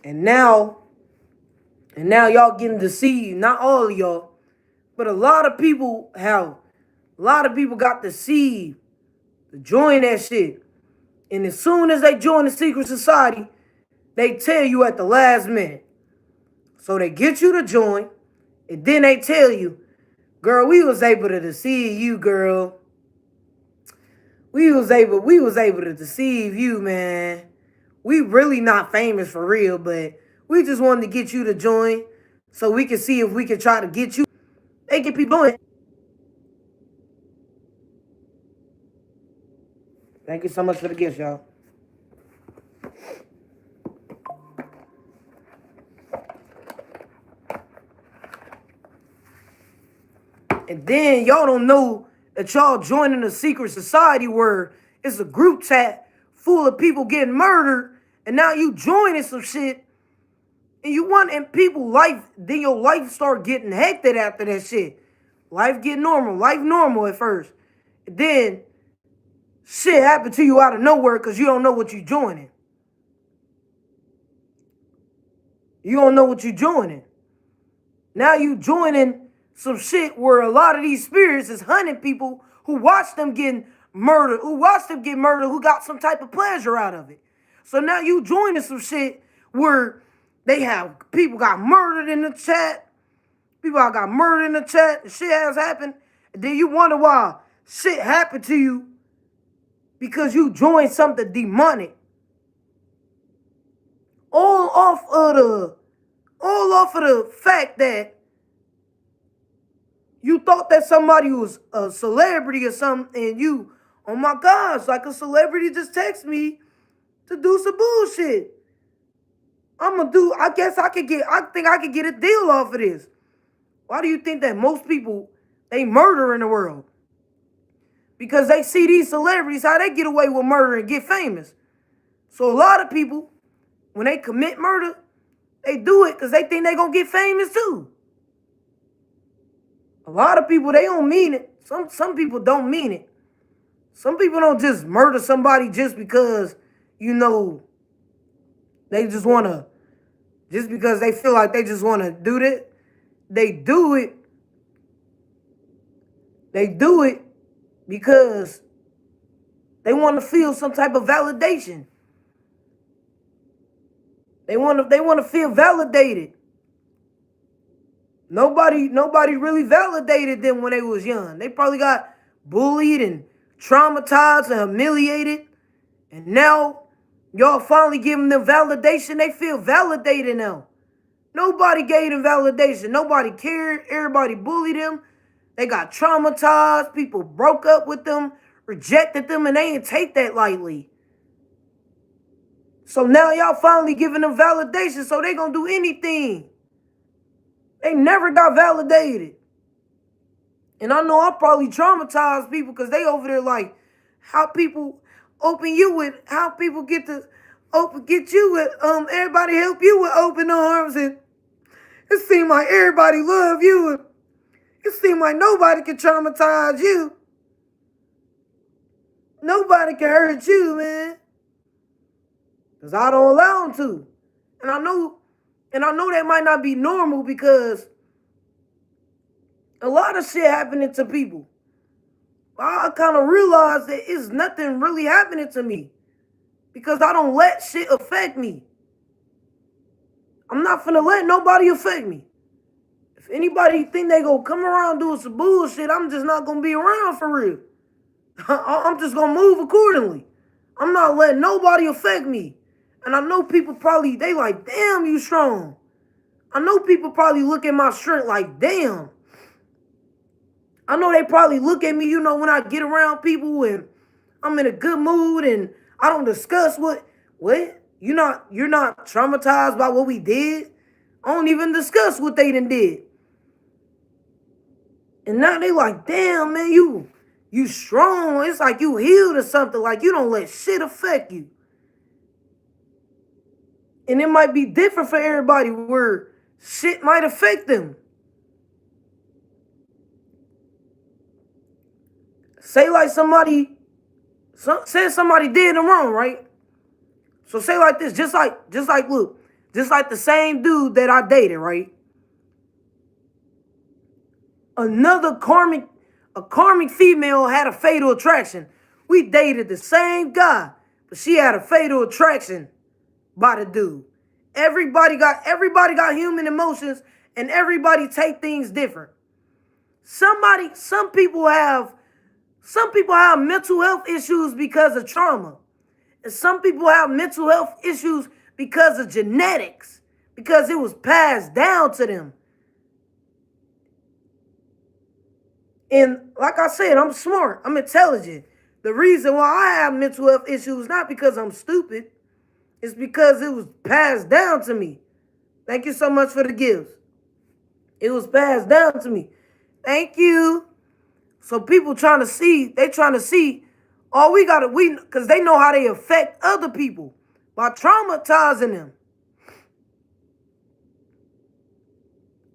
A: And now y'all getting deceived. Not all of y'all, but a lot of people got deceived to join that shit. And as soon as they join the secret society, they tell you at the last minute. So they get you to join, and then they tell you, girl, we was able to deceive you, girl. We was able to deceive you, man. We really not famous for real, but we just wanted to get you to join so we can see if we can try to get you. They get people doing it. Thank you so much for the gifts, y'all. And then y'all don't know that y'all joining a secret society where it's a group chat full of people getting murdered, and now you joining some shit, and people life, then your life start getting hectic after that shit. Life get normal. Life normal at first. And then shit happen to you out of nowhere because you don't know what you joining. You don't know what you joining. Now you joining some shit where a lot of these spirits is hunting people who watch them getting murdered, who got some type of pleasure out of it. So now you joining some shit where they have people got murdered in the chat. People got murdered in the chat. And shit has happened. And then you wonder why shit happened to you because you joined something demonic. All off of the fact that You thought that somebody was a celebrity or something, and you, oh my gosh, like a celebrity just text me to do some bullshit. I guess I think I could get a deal off of this. Why do you think that most people, they murder in the world? Because they see these celebrities, how they get away with murder and get famous. So a lot of people, when they commit murder, they do it because they think they're going to get famous too. A lot of people, they don't mean it. Some people don't mean it. Some people don't just murder somebody just because, they just want to, just because they feel like they just want to do that. They do it. They do it because they want to feel some type of validation. They want to feel validated. Nobody really validated them when they was young. They probably got bullied and traumatized and humiliated. And now y'all finally giving them validation. They feel validated now. Nobody gave them validation. Nobody cared. Everybody bullied them. They got traumatized. People broke up with them, rejected them, and they didn't take that lightly. So now y'all finally giving them validation, so they gonna do anything. They never got validated. And I know I probably traumatized people because they over there like, how people get you with everybody help you with open arms, and it seems like everybody love you, and it seems like nobody can traumatize you. Nobody can hurt you, man. Because I don't allow them to. And I know that might not be normal because a lot of shit happening to people. I kind of realized that it's nothing really happening to me because I don't let shit affect me. I'm not finna let nobody affect me. If anybody think they gonna come around doing some bullshit, I'm just not gonna be around for real. I'm just gonna move accordingly. I'm not letting nobody affect me. And I know people probably, they like, damn, you strong. I know people probably look at my strength like, damn. I know they probably look at me, when I get around people and I'm in a good mood and I don't discuss what? You're not traumatized by what we did? I don't even discuss what they done did. And now they like, damn, man, you strong. It's like you healed or something. Like you don't let shit affect you. And it might be different for everybody where shit might affect them. Say like somebody did them wrong, right? So say like this, just like the same dude that I dated, right? A karmic female had a fatal attraction. We dated the same guy, but she had a fatal attraction by the dude. Everybody got human emotions, and everybody take things different. Some people have mental health issues because of trauma. And some people have mental health issues because of genetics, because it was passed down to them. And like I said, I'm smart, I'm intelligent. The reason why I have mental health issues is not because I'm stupid. It's because it was passed down to me. Thank you so much for the gifts. It was passed down to me. Thank you. So people trying to see, because they know how they affect other people by traumatizing them.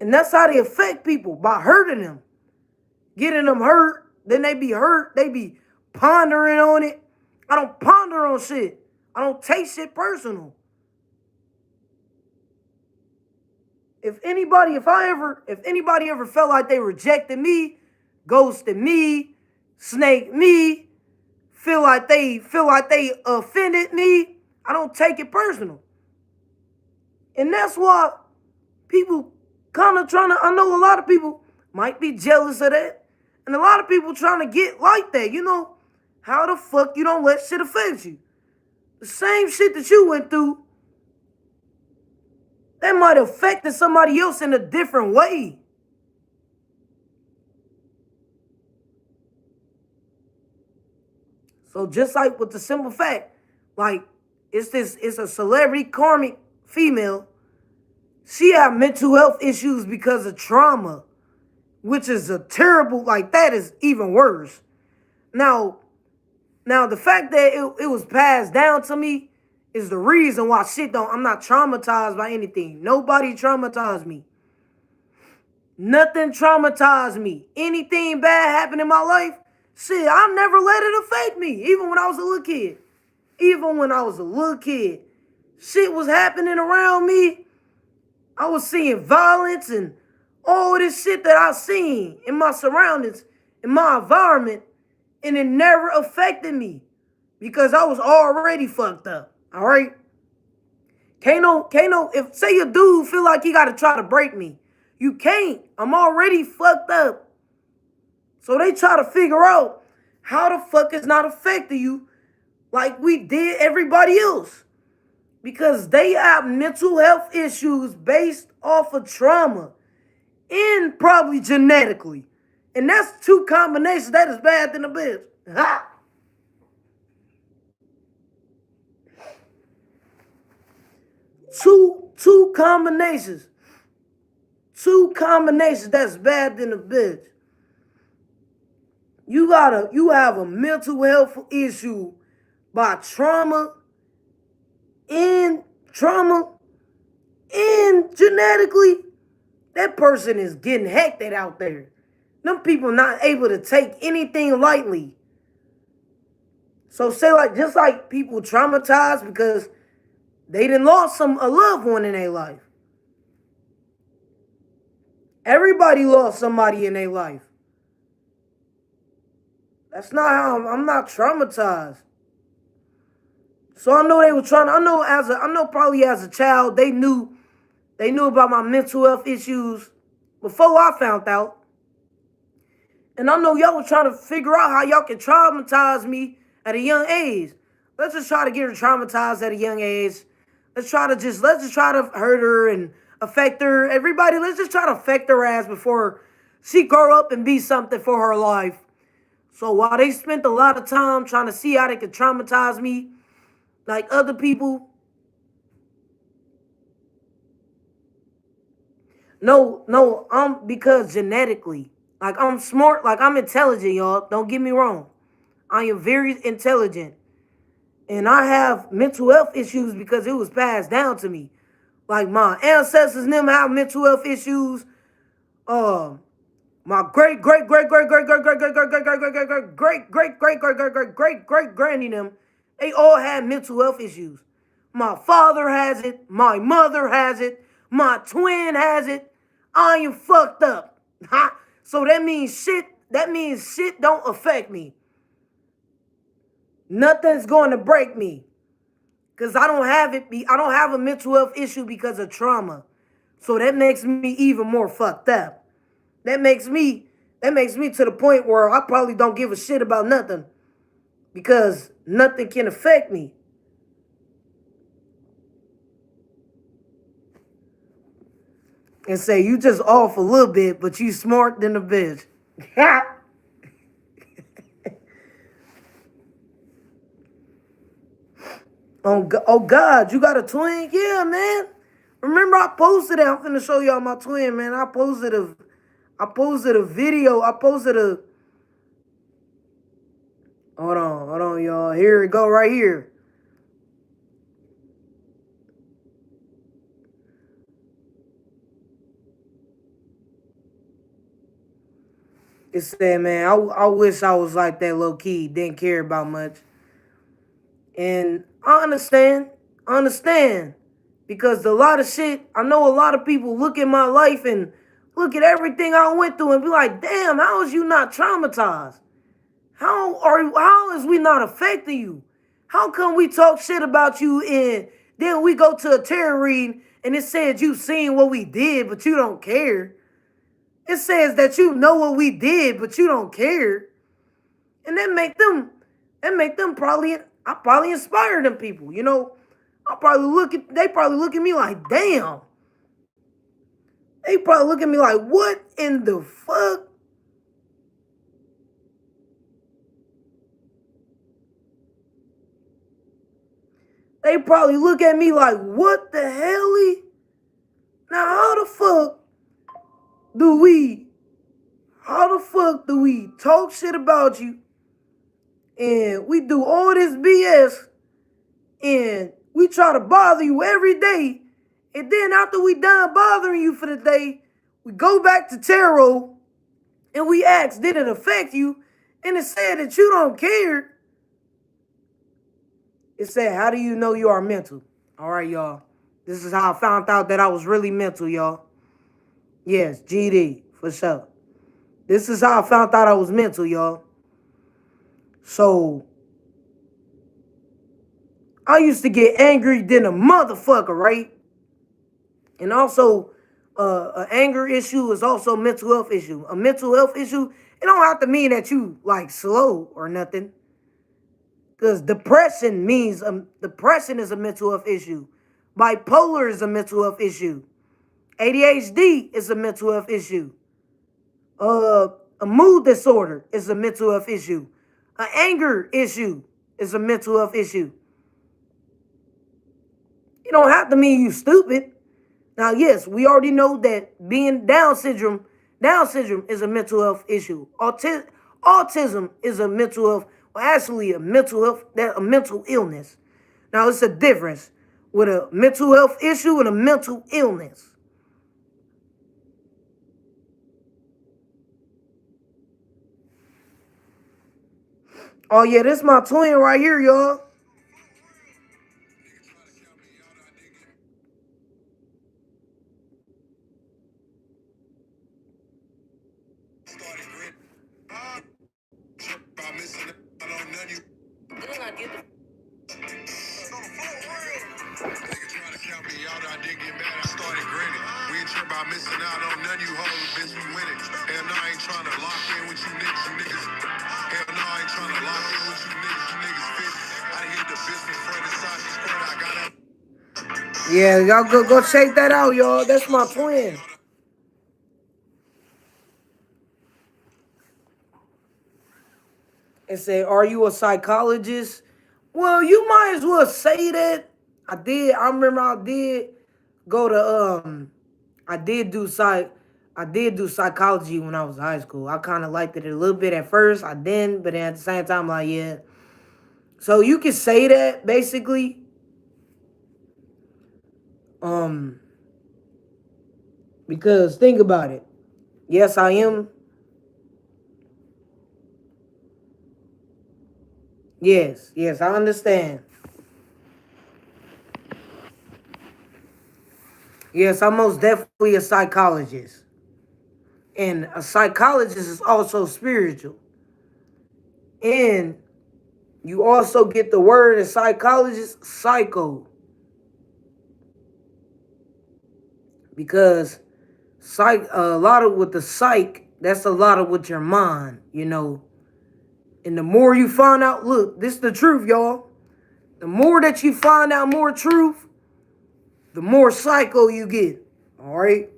A: And that's how they affect people, by hurting them. Getting them hurt, then they be hurt, they be pondering on it. I don't ponder on shit. I don't take shit personal. If anybody ever felt like they rejected me, ghosted me, snaked me, feel like they offended me, I don't take it personal. And that's why people I know a lot of people might be jealous of that. And a lot of people trying to get like that. How the fuck you don't let shit affect you? The same shit that you went through, that might have affected somebody else in a different way. So just like with the simple fact, like it's a celebrity karmic female. She had mental health issues because of trauma, which is a terrible, like that is even worse. Now, now the fact that it was passed down to me is the reason why I'm not traumatized by anything. Nobody traumatized me. Nothing traumatized me. Anything bad happened in my life, I never let it affect me. Even when I was a little kid. Even when I was a little kid. Shit was happening around me. I was seeing violence and all this shit that I seen in my surroundings, in my environment, and it never affected me because I was already fucked up. All right? If say a dude feel like he gotta try to break me, you can't. I'm already fucked up. So they try to figure out how the fuck it's not affecting you like we did everybody else. Because they have mental health issues based off of trauma and probably genetically. And that's two combinations that is bad than a bitch. Ha! Two combinations. Two combinations that's bad than a bitch. You have a mental health issue by trauma and genetically. That person is getting hected out there. Them people not able to take anything lightly. So say like just like people traumatized because they done lost a loved one in their life. Everybody lost somebody in their life. That's not how I'm not traumatized. So I know they were trying. I know probably as a child they knew about my mental health issues before I found out. And I know y'all were trying to figure out how y'all can traumatize me at a young age. Let's just try to get her traumatized at a young age. Let's just try to hurt her and affect her. Everybody, let's just try to affect her ass before she grow up and be something for her life. So while they spent a lot of time trying to see how they could traumatize me, like other people, no, because genetically, like I'm smart, like I'm intelligent, y'all. Don't get me wrong. I am very intelligent. And I have mental health issues because it was passed down to me. Like my ancestors and them have mental health issues. My great granny them, they all had mental health issues. My father has it. My mother has it. My twin has it. I am fucked up. So that means shit. That means shit don't affect me. Nothing's going to break me. Because I don't have a mental health issue because of trauma. So that makes me even more fucked up. That makes me to the point where I probably don't give a shit about nothing. Because nothing can affect me. And say, you just off a little bit, but you smart than a bitch. Oh God, you got a twin? Yeah, man. Remember I posted it. I'm finna show y'all my twin, man. I posted a video. Hold on, y'all. Here it go right here. It said, man, I wish I was like that low key, didn't care about much. And I understand. Because a lot of shit, I know a lot of people look at my life and look at everything I went through and be like, damn, how is you not traumatized? How is we not affecting you? How come we talk shit about you and then we go to a tarot reading and it says you seen what we did, but you don't care? It says that you know what we did, but you don't care. And I probably inspire them people, you know. They probably look at me like, damn. They probably look at me like, what in the fuck? They probably look at me like, what the hell? Now, do we, how the fuck do we talk shit about you and we do all this BS and we try to bother you every day, and then after we done bothering you for the day, we go back to tarot and we ask, did it affect you? And it said that you don't care. It said, how do you know you are mental? All right, y'all. This is how I found out that I was really mental, y'all. Yes, GD, for sure. This is how I found out I was mental, y'all. So, I used to get angry than a motherfucker, right? And also, an anger issue is also a mental health issue. A mental health issue, it don't have to mean that you like slow or nothing. Because depression is a mental health issue. Bipolar is a mental health issue. ADHD is a mental health issue. A mood disorder is a mental health issue. An anger issue is a mental health issue. It don't have to mean you stupid. Now, yes, we already know that being Down syndrome is a mental health issue. Autism is a mental health, well, actually a mental illness. Now, it's a difference with a mental health issue and a mental illness. Oh yeah, this my twin right here, y'all. Yeah, y'all go check that out, y'all. That's my twin. And say, are you a psychologist? Well, you might as well say that. I remember I did go to I did do psychology when I was in high school. I kind of liked it a little bit at first. I didn't, but then at the same time, like, yeah. So you can say that basically. Um, because think about it. Yes, I am. Yes, I understand. Yes, I'm most definitely a psychologist. And a psychologist is also spiritual. And you also get the word in psychologist, psycho. Because a lot of with the psych, that's a lot of with your mind. And the more you find out, look, this is the truth, y'all. The more that you find out more truth, the more psycho you get. All right.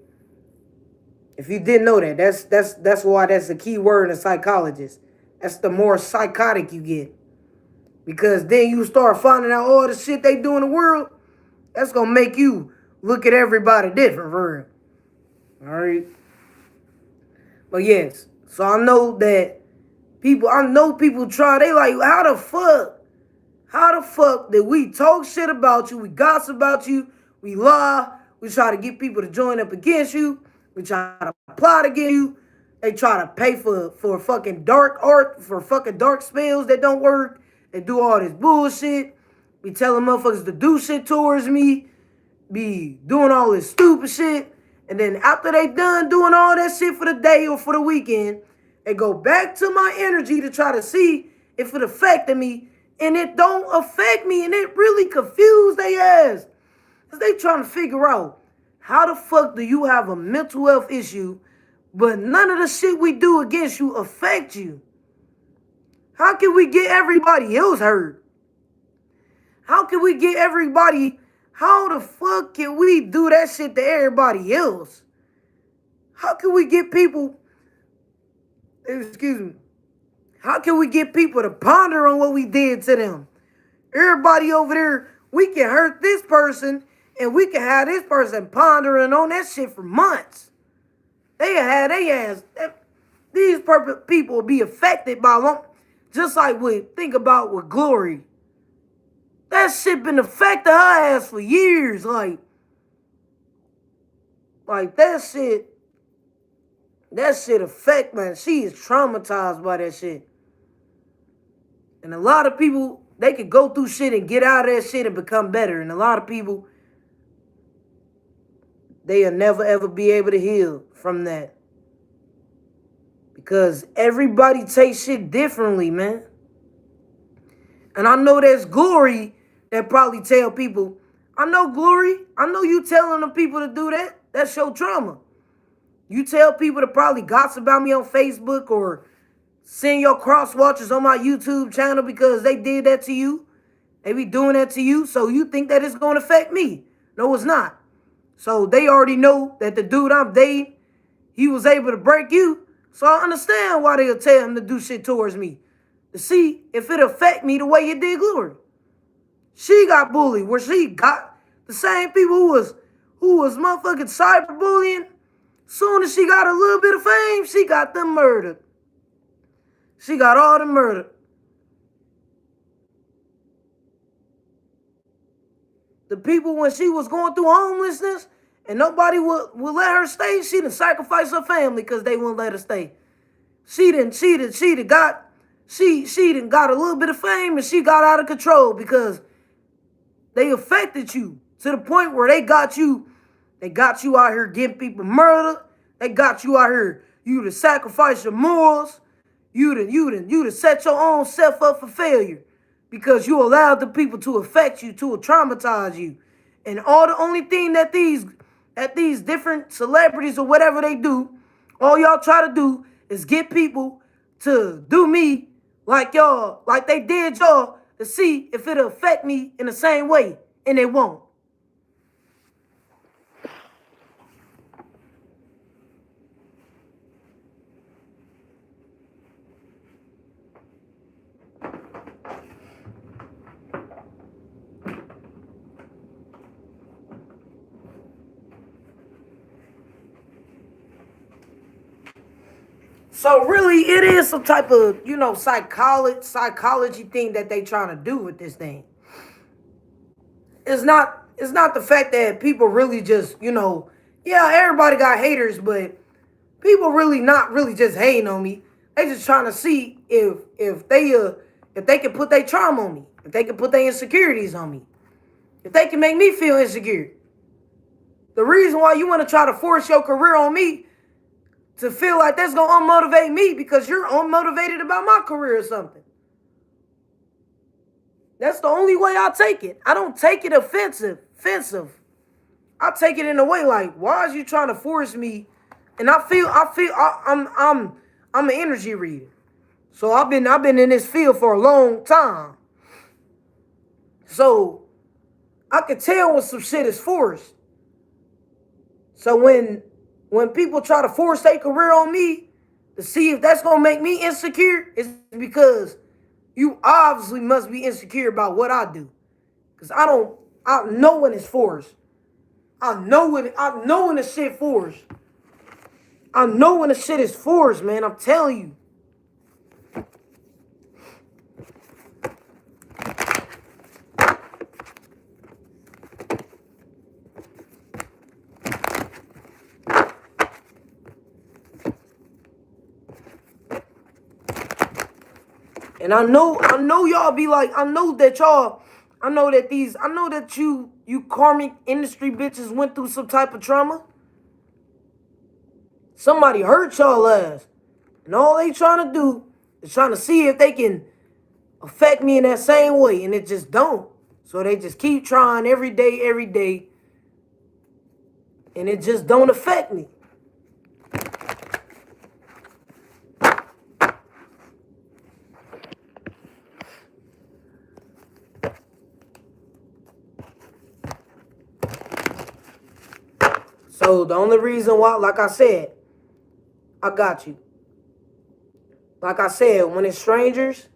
A: If you didn't know that, that's why that's a key word in a psychologist. That's the more psychotic you get. Because then you start finding out all the shit they do in the world. That's gonna make you look at everybody different, for real. All right. But yes, so I know that people try. They like, How the fuck did we talk shit about you? We gossip about you. We lie. We try to get people to join up against you. We try to plot against you. They try to pay for fucking dark art, for fucking dark spells that don't work. They do all this bullshit. Be telling motherfuckers to do shit towards me. Be doing all this stupid shit. And then after they done doing all that shit for the day or for the weekend, they go back to my energy to try to see if it affected me. And it don't affect me. And it really confused they ass. Because they trying to figure out, how the fuck do you have a mental health issue, but none of the shit we do against you affect you? How can we get everybody else hurt? How can we get everybody... How the fuck can we do that shit to everybody else? How can we get people... Excuse me. How can we get people to ponder on what we did to them? Everybody over there we can hurt this person and we can have this person pondering on that shit for months. They had their ass. These people will be affected by them. Just like think about with Glory. That shit been affecting her ass for years. Like that shit affect, man. She is traumatized by that shit. And a lot of people, they could go through shit and get out of that shit and become better. And a lot of people, they'll never ever be able to heal from that. Because everybody takes shit differently, man. And I know there's Glory that probably tell people, I know Glory, I know you telling the people to do that. That's your trauma. You tell people to probably gossip about me on Facebook or send your cross watchers on my YouTube channel because they did that to you. They be doing that to you. So you think that it's going to affect me. No, it's not. So they already know that the dude I'm dating, he was able to break you. So I understand why they'll tell him to do shit towards me. To see if it affect me the way it did Glory. She got bullied where she got the same people who was motherfucking cyberbullying. Soon as she got a little bit of fame, she got them murdered. She got all the murder. The people, when she was going through homelessness and nobody would let her stay, she done sacrificed her family because they wouldn't let her stay. She done got a little bit of fame and she got out of control because they affected you to the point where they got you out here getting people murdered. They got you out here, you to sacrifice your morals. You to set your own self up for failure because you allowed the people to affect you, to traumatize you. And the only thing that these different celebrities or whatever they do, all y'all try to do is get people to do me like they did y'all to see if it'll affect me in the same way. And it won't. So really, it is some type of, psychology thing that they trying to do with this thing. It's not the fact that people really just, everybody got haters, but people really not really just hating on me. They just trying to see if they can put their trauma on me, if they can put their insecurities on me, if they can make me feel insecure. The reason why you want to try to force your career on me to feel like that's going to unmotivate me because you're unmotivated about my career or something. That's the only way I take it. I don't take it offensive. I take it in a way like, why is you trying to force me? And I'm an energy reader. So I've been in this field for a long time. So I can tell when some shit is forced. So when people try to force their career on me to see if that's going to make me insecure, it's because you obviously must be insecure about what I do. Because I know when it's forced. I know when the shit forced. I know when the shit is forced, man. I'm telling you. And I know y'all be like, I know that you karmic industry bitches went through some type of trauma. Somebody hurt y'all ass. And all they trying to do is trying to see if they can affect me in that same way. And it just don't. So they just keep trying every day. And it just don't affect me. So the only reason why, like I said, I got you. Like I said, when it's strangers,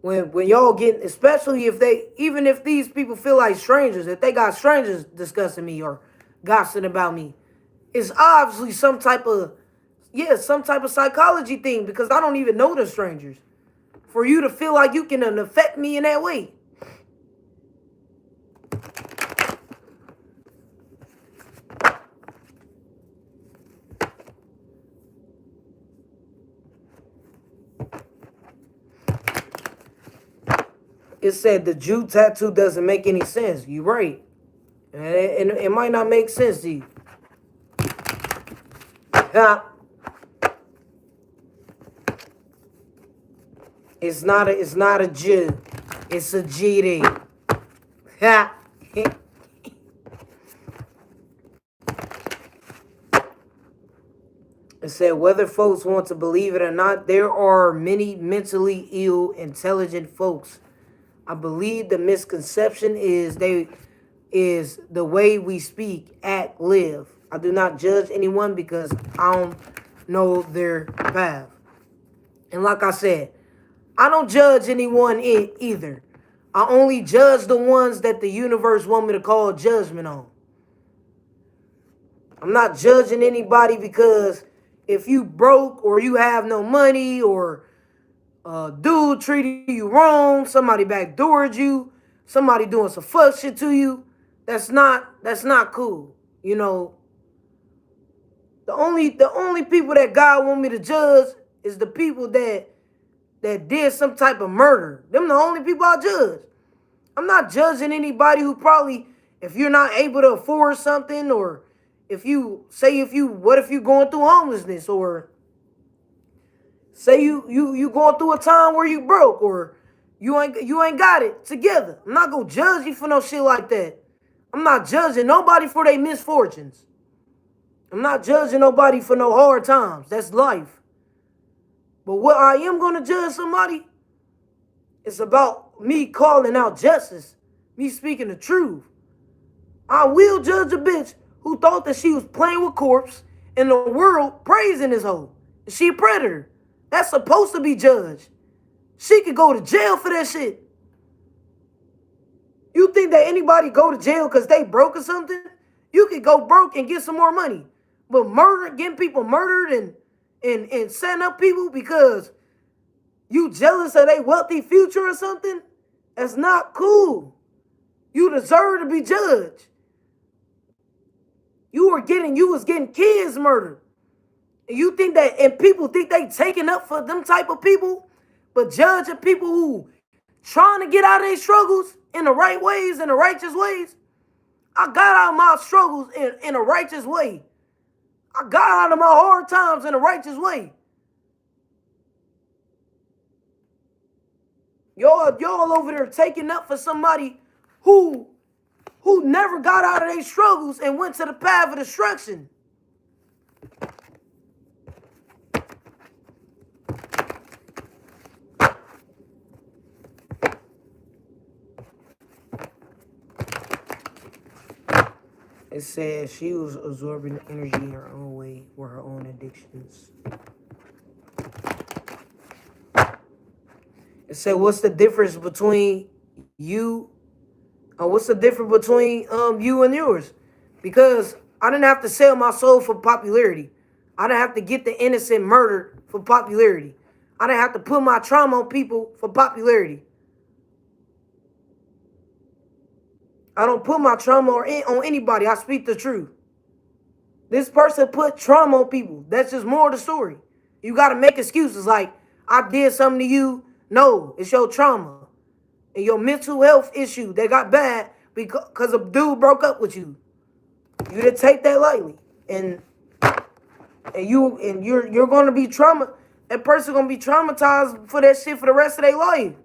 A: when y'all get, especially if they, even if these people feel like strangers, if they got strangers discussing me or gossiping about me, it's obviously some type of, yeah, some type of psychology thing, because I don't even know the strangers. For you to feel like you can affect me in that way. It said the Jew tattoo doesn't make any sense. You're right. And it might not make sense to you. It's not a Jew. It's a GD. Ha. It said, whether folks want to believe it or not, there are many mentally ill, intelligent folks. I believe the misconception is the way we speak, act, live. I do not judge anyone because I don't know their path. And like I said, I don't judge anyone either. I only judge the ones that the universe want me to call judgment on. I'm not judging anybody because if you broke or you have no money or a dude treated you wrong, somebody backdoored you, somebody doing some fuck shit to you, that's not cool. You know, the only people that God want me to judge is the people that did some type of murder. Them the only people I judge. I'm not judging anybody who probably, if you're not able to afford something, or if you going through homelessness, or say you going through a time where you broke, or you ain't got it together. I'm not gonna judge you for no shit like that. I'm not judging nobody for their misfortunes. I'm not judging nobody for no hard times. That's life. But what I am gonna judge somebody, it's about me calling out justice, me speaking the truth. I will judge a bitch who thought that she was playing with corpse and the world praising this hoe. She a predator. That's supposed to be judged. She could go to jail for that shit. You think that anybody go to jail because they broke or something? You could go broke and get some more money. But getting people murdered and setting up people because you jealous of their wealthy future or something? That's not cool. You deserve to be judged. You was getting kids murdered. And you think that, and people think they taking up for them type of people, but judging people who trying to get out of their struggles in the right ways, in the righteous ways. I got out of my struggles in a righteous way. I got out of my hard times in a righteous way. Y'all over there taking up for somebody who never got out of their struggles and went to the path of destruction. It says she was absorbing energy in her own way for her own addictions. It said, what's the difference between you? What's the difference between you and yours? Because I didn't have to sell my soul for popularity. I didn't have to get the innocent murdered for popularity. I didn't have to put my trauma on people for popularity. I don't put my trauma on anybody. I speak the truth. This person put trauma on people. That's just more of the story. You got to make excuses like, I did something to you. No, it's your trauma and your mental health issue that got bad because a dude broke up with you. You didn't take that lightly, and you're going to be That person going to be traumatized for that shit for the rest of their life.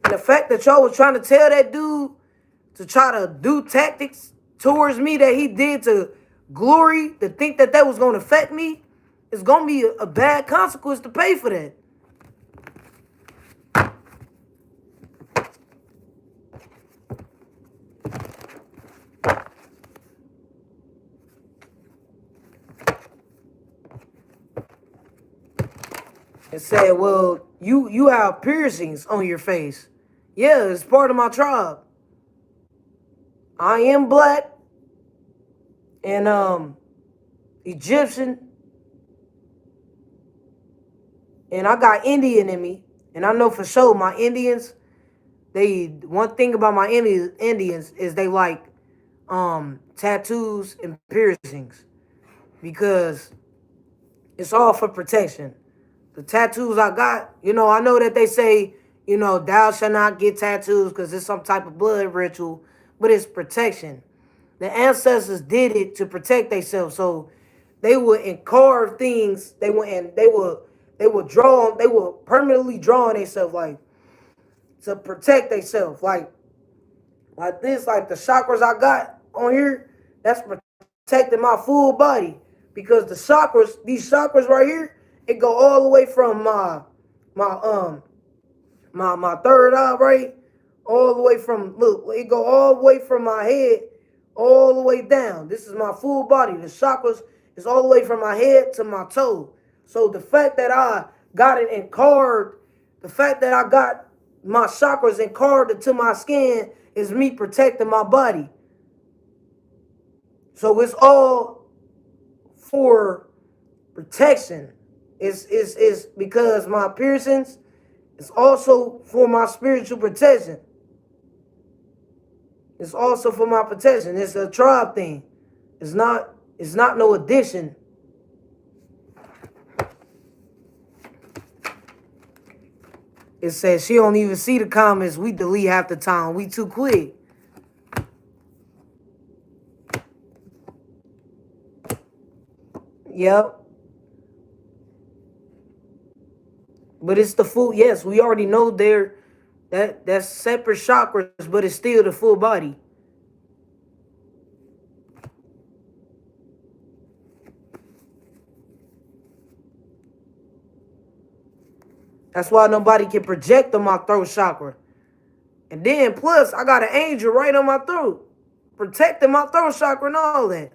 A: And the fact that y'all was trying to tell that dude to try to do tactics towards me that he did to glory, to think that was going to affect me, is going to be a bad consequence to pay for that. and said, well, you have piercings on your face. Yeah, it's part of my tribe. I am black and Egyptian, and I got Indian in me. And I know for sure my Indians, one thing about my Indians is they like tattoos and piercings because it's all for protection. The tattoos I got, I know that they say, thou shall not get tattoos because it's some type of blood ritual, but it's protection. The ancestors did it to protect themselves, so they would carve things. They would permanently draw on themselves, like to protect themselves, like this, like the chakras I got on here. That's protecting my full body because these chakras right here, it go all the way from my my third eye, right? All the way from, look, it go all the way from my head all the way down. This is my full body. The chakras is all the way from my head to my toe. So the fact that I got it encarved, the fact that I got my chakras encarved into my skin is me protecting my body. So it's all for protection. It's because my piercings, it's also for my spiritual protection. It's also for my protection. It's a tribe thing. It's not no addiction. It says she don't even see the comments. We delete half the time. We too quick. Yep. But it's the full, yes, we already know that's separate chakras, but it's still the full body. That's why nobody can project on my throat chakra. And then plus I got an angel right on my throat, protecting my throat chakra and all that.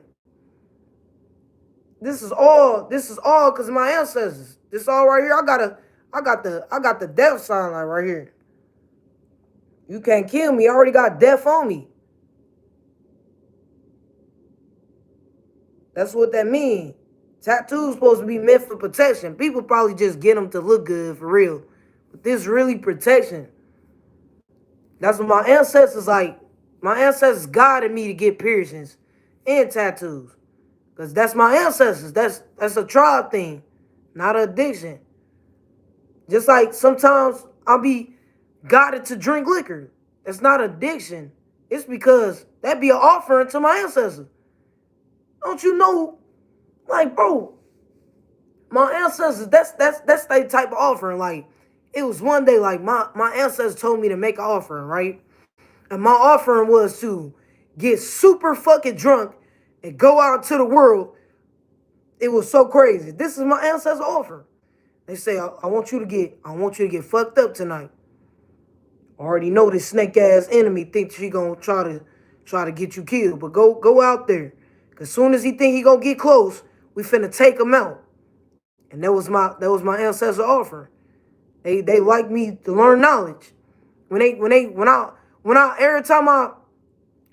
A: This is all because of my ancestors. This all right here. I got the death sign like right here. You can't kill me. I already got death on me. That's what that means. Tattoos supposed to be meant for protection. People probably just get them to look good for real. But this really protection. That's what my ancestors like. My ancestors guided me to get piercings and tattoos. Because that's my ancestors. That's a tribe thing, not an addiction. Just like sometimes I'll be guided to drink liquor. It's not addiction. It's because that be an offering to my ancestors. Don't you know? Like, bro, my ancestors, that's their type of offering. Like, it was one day, like, my ancestors told me to make an offering, right? And my offering was to get super fucking drunk and go out into the world. It was so crazy. This is my ancestors' offering. They say, I want you to get fucked up tonight. I already know this snake ass enemy thinks she gonna try to get you killed. But go out there. Cause soon as he think he gonna get close, we finna take him out. And that was my ancestors' offering. They like me to learn knowledge. When I every time I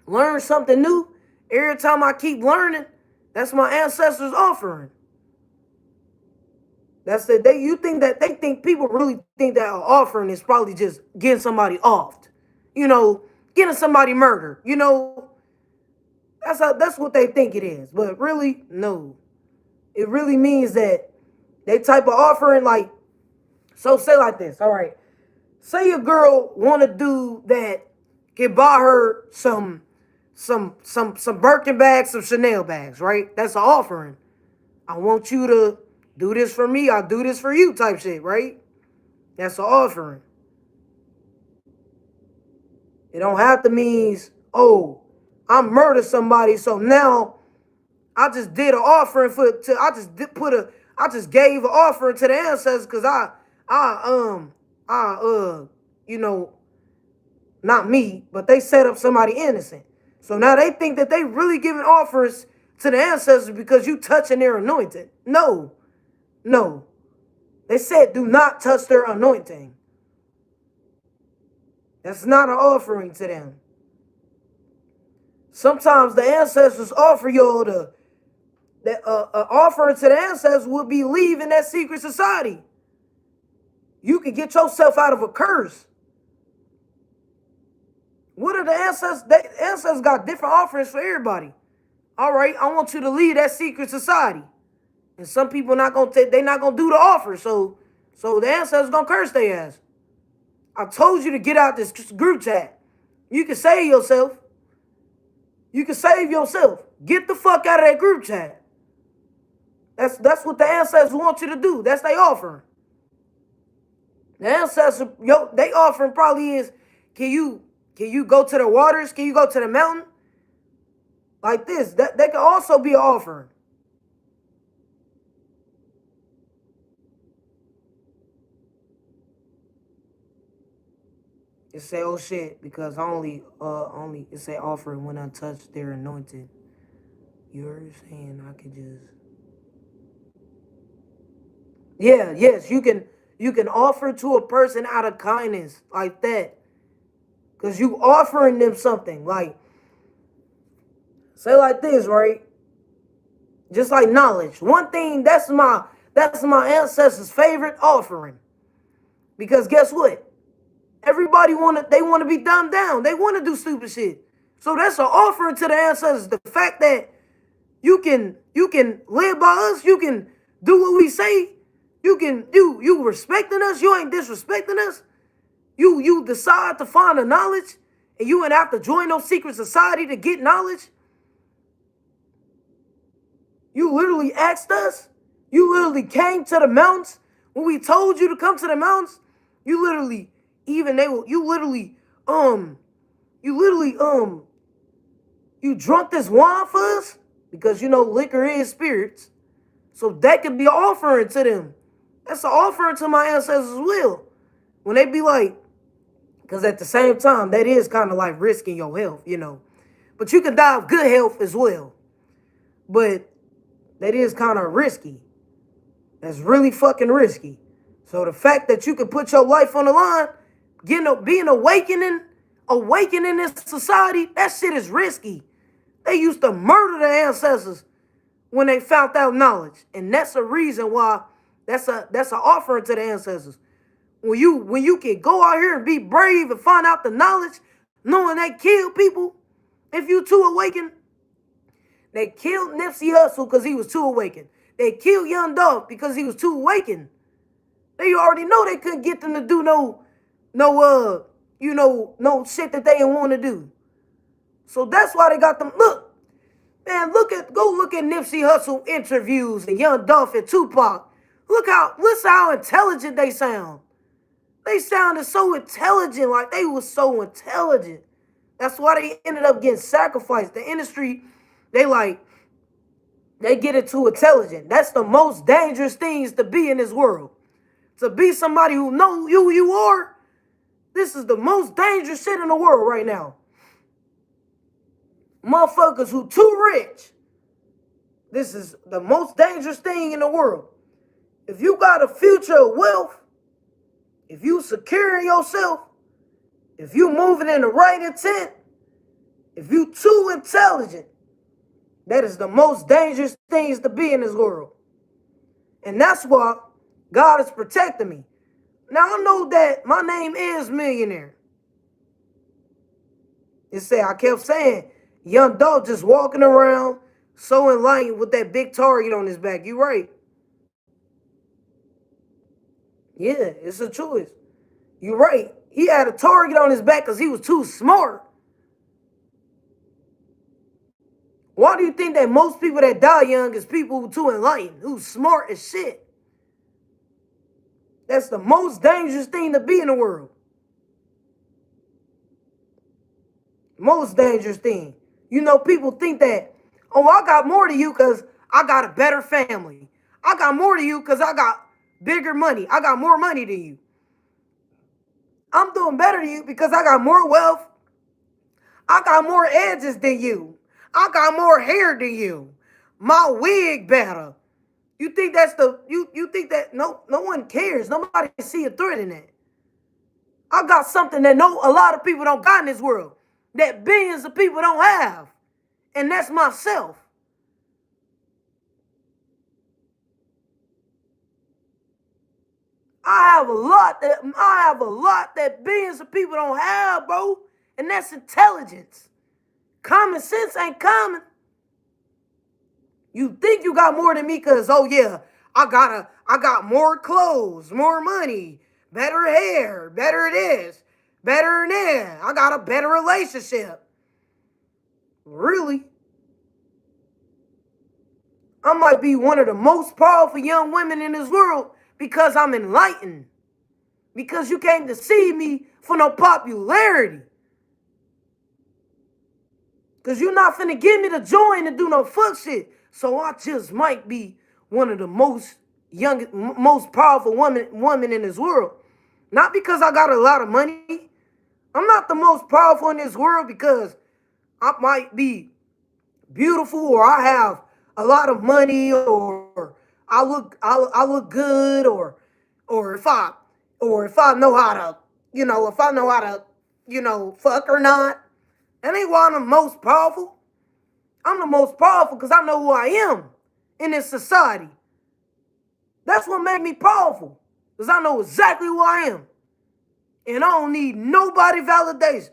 A: learn something new, every time I keep learning, that's my ancestors' offering. That's that they think people really think that an offering is probably just getting somebody offed. Getting somebody murdered. That's what they think it is. But really, no. It really means that they type of offering, like, so say like this, all right. Say a girl want a dude that can buy her some Birkin bags, some Chanel bags, right? That's an offering. I want you to do this for me, I'll do this for you type shit, right? That's an offering. It don't have to mean, oh, I murdered somebody, so now I just did an offering I just gave an offering to the ancestors because not me, but they set up somebody innocent. So now they think that they really giving offers to the ancestors because you touching their anointed. No. They said do not touch their anointing. That's not an offering to them. Sometimes the ancestors offer y'all that offering to the ancestors will be leaving that secret society. You can get yourself out of a curse. What are the ancestors? The ancestors got different offerings for everybody. All right, I want you to leave that secret society. And some people not gonna they not gonna do the offer, so the ancestors gonna curse their ass. I told you to get out this group chat. You can save yourself. You can save yourself. Get the fuck out of that group chat. That's what the ancestors want you to do. That's their offering. The ancestors, they offering probably is, can you go to the waters? Can you go to the mountain? Like this. That can also be an offering. It say, oh shit, because only it say offering when untouched they're anointed. You're saying I could just yes, you can offer to a person out of kindness like that. Cause you offering them something. Like, say like this, right? Just like knowledge. One thing that's my ancestors' favorite offering. Because guess what? Everybody they want to be dumbed down. They want to do stupid shit. So that's an offering to the ancestors. The fact that you can live by us, you can do what we say, you respecting us, you ain't disrespecting us. You decide to find the knowledge, and you ain't have to join no secret society to get knowledge. You literally asked us. You literally came to the mountains when we told you to come to the mountains. You literally you drunk this wine for us because liquor is spirits. So that could be an offering to them. That's an offering to my ancestors as well. When they be like, because at the same time, that is kind of like risking your health, But you can die of good health as well. But that is kind of risky. That's really fucking risky. So the fact that you can put your life on the line, being awakening this society, that shit is risky. They used to murder the ancestors when they found out knowledge. And that's a reason why that's an offering to the ancestors. When you can go out here and be brave and find out the knowledge, knowing they kill people, if you too awakened. They killed Nipsey Hussle because he was too awakened. They killed Young Dolph because he was too awakened. They already know they couldn't get them to do no shit that they didn't want to do. So that's why they got them. Look, man, go look at Nipsey Hussle interviews and Young Dolph and Tupac. Listen how intelligent they sound. They sounded so intelligent, like they was so intelligent. That's why they ended up getting sacrificed. The industry, they get it too intelligent. That's the most dangerous things to be in this world. To be somebody who know who you are, this is the most dangerous shit in the world right now. Motherfuckers who too rich. This is the most dangerous thing in the world. If you got a future of wealth, if you securing yourself, if you moving in the right intent, if you too intelligent, that is the most dangerous things to be in this world. And that's why God is protecting me. Now I know that my name is Millionaire. I kept saying, Young Dolph just walking around so enlightened with that big target on his back. You right. Yeah, it's a choice. You right. He had a target on his back because he was too smart. Why do you think that most people that die young is people who too enlightened, who's smart as shit? That's the most dangerous thing to be in the world. Most dangerous thing. People think that, oh, I got more to you because I got a better family. I got more to you because I got bigger money. I got more money than you. I'm doing better than you because I got more wealth. I got more edges than you. I got more hair than you. My wig better. You think that's you think that no one cares. Nobody see a threat in that. I got something that a lot of people don't got in this world, that billions of people don't have. And that's myself. I have a lot that billions of people don't have, bro. And that's intelligence. Common sense ain't common. You think you got more than me because, oh yeah, I got more clothes, more money, better hair, better this, better that. I got a better relationship. Really? I might be one of the most powerful young women in this world because I'm enlightened. Because you came to see me for no popularity. Because you're not finna give me the join to do no fuck shit. So I just might be one of the most powerful woman in this world. Not because I got a lot of money. I'm not the most powerful in this world because I might be beautiful or I have a lot of money or I look good or if I know how to, fuck or not. That ain't why I'm the most powerful. I'm the most powerful because I know who I am in this society. That's what made me powerful, because I know exactly who I am. And I don't need nobody validation.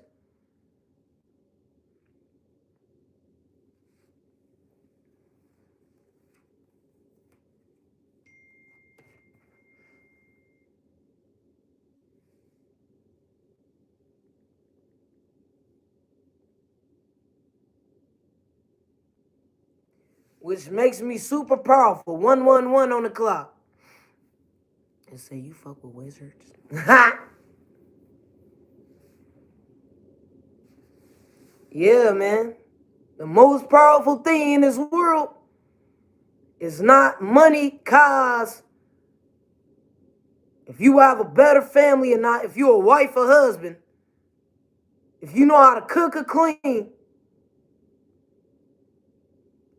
A: Which makes me super powerful. 111 on the clock. And say you fuck with wizards. Yeah, man. The most powerful thing in this world is not money, cause if you have a better family or not, if you're a wife or husband, if you know how to cook or clean,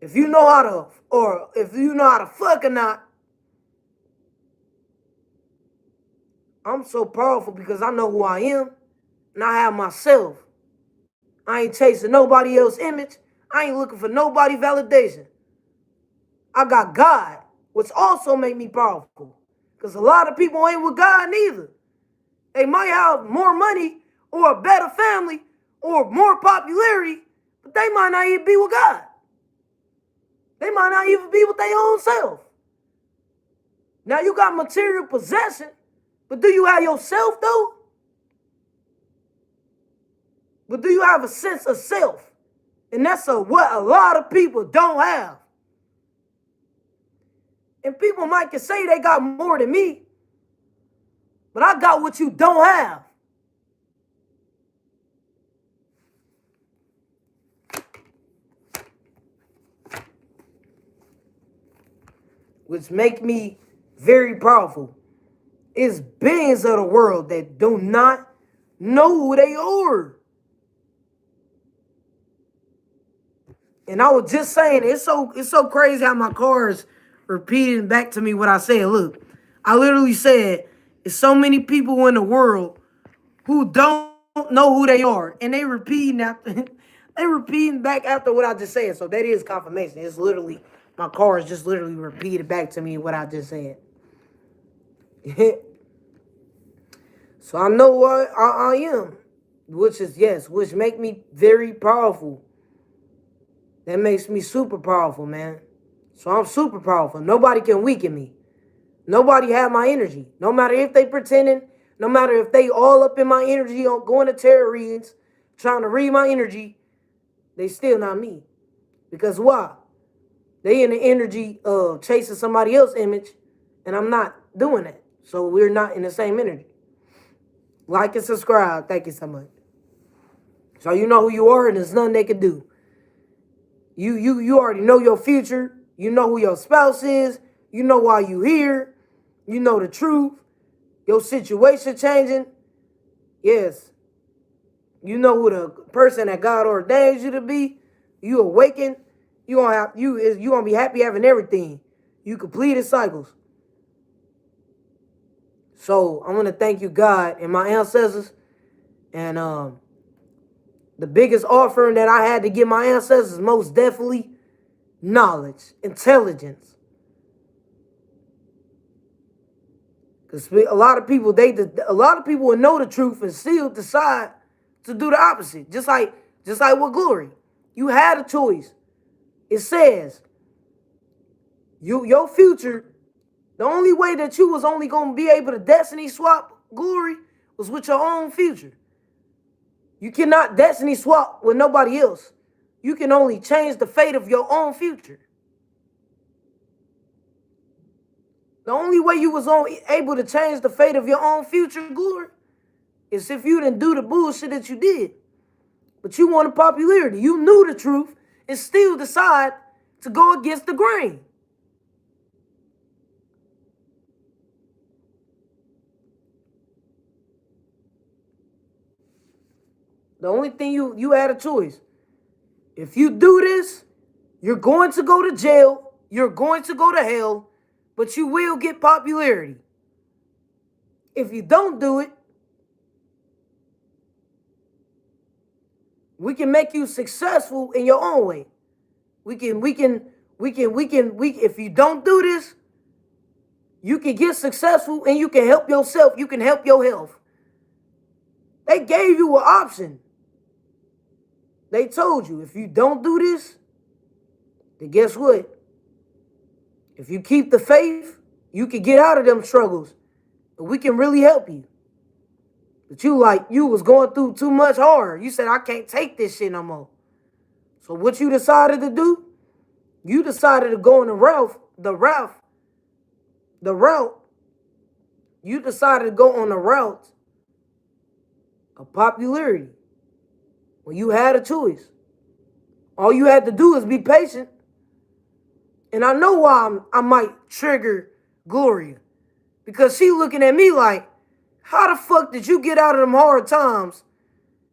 A: if you know how to fuck or not, I'm so powerful because I know who I am and I have myself. I ain't chasing nobody else's image. I ain't looking for nobody validation. I got God, which also make me powerful. Because a lot of people ain't with God neither. They might have more money or a better family or more popularity, but they might not even be with God. They might not even be with their own self. Now you got material possession, but do you have yourself though? But do you have a sense of self? And that's what a lot of people don't have. And people might can say they got more than me, but I got what you don't have. Which make me very powerful. It's billions of the world that do not know who they are. And I was just saying, it's so crazy how my car is repeating back to me what I said. Look, I literally said, there's so many people in the world who don't know who they are. And they repeating back after what I just said. So that is confirmation. It's literally, my car is just literally repeated back to me what I just said. So I know what I am, which make me very powerful. That makes me super powerful, man. So I'm super powerful. Nobody can weaken me. Nobody have my energy. No matter if they pretending, no matter if they all up in my energy on going to tarot readings, trying to read my energy, they still not me. Because why? They in the energy of chasing somebody else's image, and I'm not doing that. So we're not in the same energy. Like and subscribe. Thank you so much. So you know who you are, and there's nothing they can do. You already know your future. You know who your spouse is. You know why you here. You know the truth. Your situation changing. Yes. You know who the person that God ordains you to be. You awaken. You gonna be happy having everything. You completed cycles. So I want to thank you, God, and my ancestors. And the biggest offering that I had to give my ancestors, most definitely, knowledge, intelligence. Because a lot of people, will know the truth and still decide to do the opposite. Just like with glory, you had a choice. It says your future. The only way that you was only gonna be able to destiny swap glory was with your own future. You cannot destiny swap with nobody else. You can only change the fate of your own future. The only way you was able to change the fate of your own future glory is if you didn't do the bullshit that you did. But you wanted popularity. You knew the truth and still decide to go against the grain. The only thing you had a choice. If you do this, you're going to go to jail. You're going to go to hell, but you will get popularity. If you don't do it, we can make you successful in your own way. If you don't do this, you can get successful and you can help yourself. You can help your health. They gave you an option. They told you, if you don't do this, then guess what? If you keep the faith, you can get out of them struggles. And we can really help you. But you was going through too much horror. You said, I can't take this shit no more. So what you decided to do? You decided to go in the route. You decided to go on the route of popularity. When you had a choice. All you had to do is be patient. And I know why I might trigger Gloria. Because she looking at me like, how the fuck did you get out of them hard times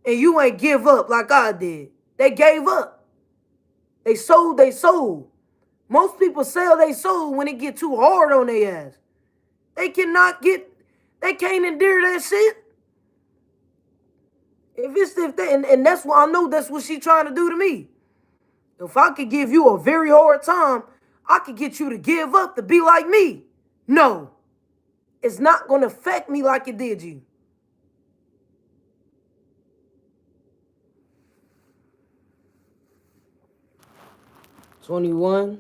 A: and you ain't give up like I did? They gave up. They sold their soul. Most people sell their soul when it get too hard on their ass. They can't endure that shit. And that's what I know that's what she trying to do to me. If I could give you a very hard time, I could get you to give up to be like me. No. It's not going to affect me like it did you. $21,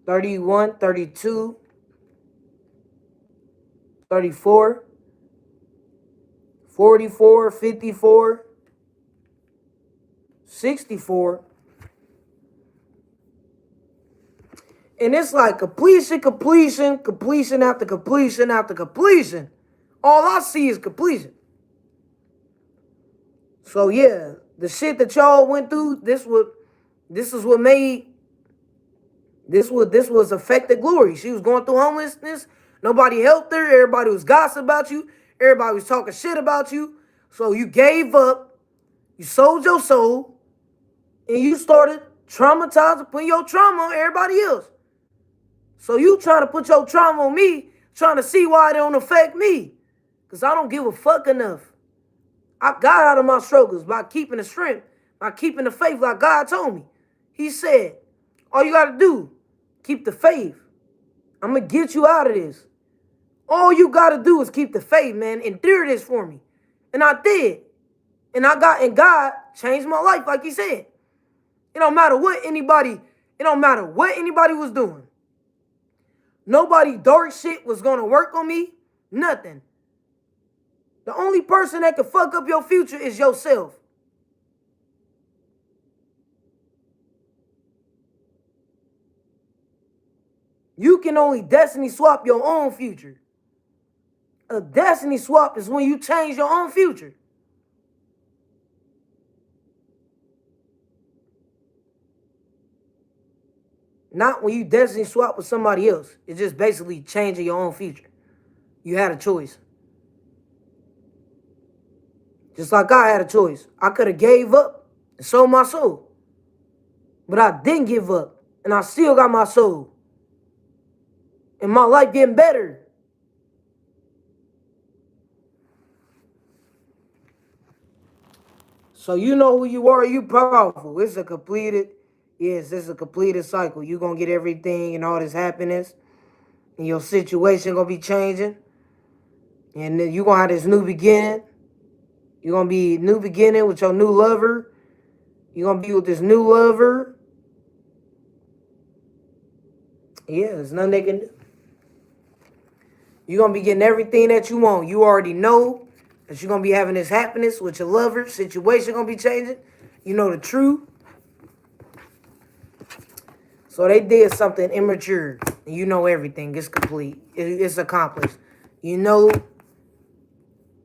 A: $31, $32, $34, $44, $54, $64. And it's like completion after completion after completion. All I see is completion. So yeah, the shit that y'all went through, this was affected Glory. She was going through homelessness. Nobody helped her. Everybody was gossiping about you. Everybody was talking shit about you. So you gave up. You sold your soul. And you started traumatizing, putting your trauma on everybody else. So you trying to put your trauma on me, trying to see why it don't affect me. Because I don't give a fuck enough. I got out of my struggles by keeping the strength, by keeping the faith like God told me. He said, all you got to do, keep the faith. I'm going to get you out of this. All you got to do is keep the faith, man. Endure this for me. And I did. And God changed my life, like he said. It don't matter what anybody was doing. Nobody dark shit was going to work on me. Nothing. The only person that can fuck up your future is yourself. You can only destiny swap your own future. A destiny swap is when you change your own future. Not when you destiny swap with somebody else. It's just basically changing your own future. You had a choice. Just like I had a choice. I could have gave up and sold my soul. But I didn't give up. And I still got my soul. And my life getting better. So you know who you are, you powerful. It's a completed, yes, it's a completed cycle. You're going to get everything and all this happiness. And your situation going to be changing. And then you're going to have this new beginning. You're going to be new beginning with your new lover. You're going to be with this new lover. Yeah, there's nothing they can do. You're going to be getting everything that you want. You already know that you're going to be having this happiness with your lover. Situation going to be changing. You know the truth. So they did something immature. And you know everything. It's complete. It's accomplished. You know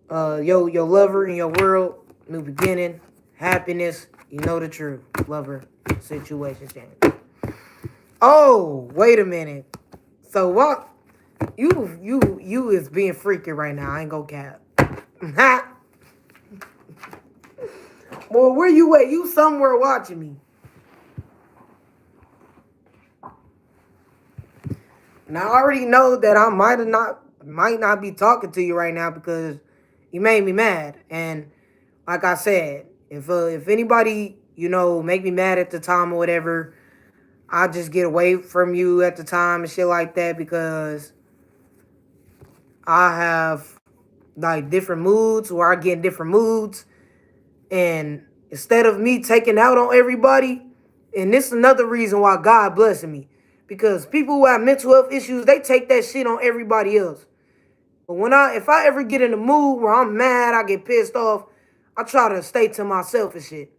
A: your lover in your world, new beginning, happiness. You know the truth. Lover, situation change. Oh, wait a minute. So what? You is being freaky right now. I ain't gonna cap. Well, where you at? You somewhere watching me. Now I already know that I might not be talking to you right now because you made me mad. And like I said, if anybody, make me mad at the time or whatever, I'll just get away from you at the time and shit like that because I have like different moods where I get in different moods. And instead of me taking out on everybody, and this is another reason why God blessing me. Because people who have mental health issues, they take that shit on everybody else. But if I ever get in a mood where I'm mad, I get pissed off, I try to stay to myself and shit.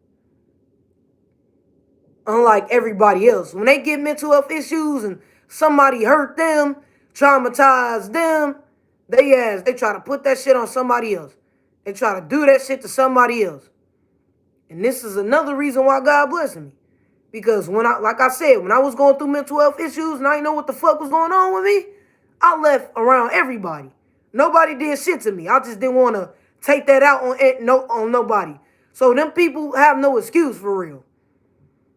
A: Unlike everybody else. When they get mental health issues and somebody hurt them, traumatized them, they try to put that shit on somebody else. They try to do that shit to somebody else. And this is another reason why God blessed me. Because like I said, when I was going through mental health issues and I didn't know what the fuck was going on with me, I left around everybody. Nobody did shit to me. I just didn't want to take that out on nobody. So them people have no excuse for real.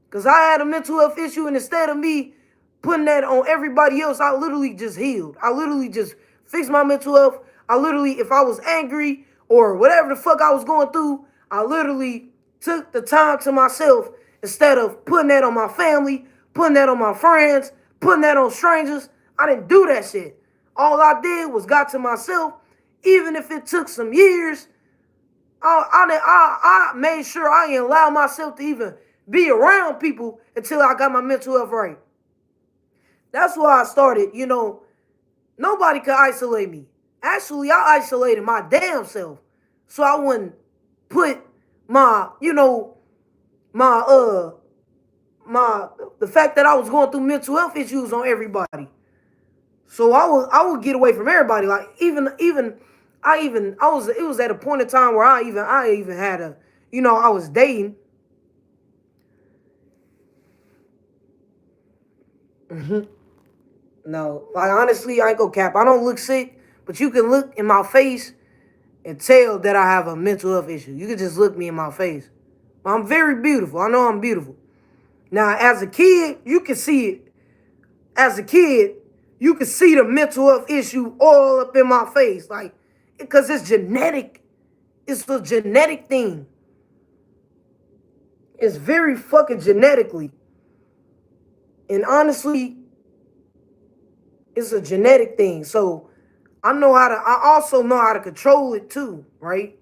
A: Because I had a mental health issue, and instead of me putting that on everybody else, I literally just healed. I literally just fixed my mental health. If I was angry or whatever the fuck I was going through, I literally took the time to myself instead of putting that on my family, putting that on my friends, putting that on strangers. I didn't do that shit. All I did was got to myself. Even if it took some years, I made sure I didn't allow myself to even be around people until I got my mental health right. That's why I started, nobody could isolate me. Actually, I isolated my damn self so I wouldn't put the fact that I was going through mental health issues on everybody. So I would get away from everybody. Like it was at a point in time where I even had I was dating. No, like honestly, I ain't gonna cap. I don't look sick, but you can look in my face and tell that I have a mental health issue. You can just look me in my face. I'm very beautiful. I know I'm beautiful. Now, as a kid, you can see it. As a kid, you can see the mental health issue all up in my face. Like, because it's genetic. It's a genetic thing. It's very fucking genetically. And honestly, it's a genetic thing. So I also know how to control it too, right?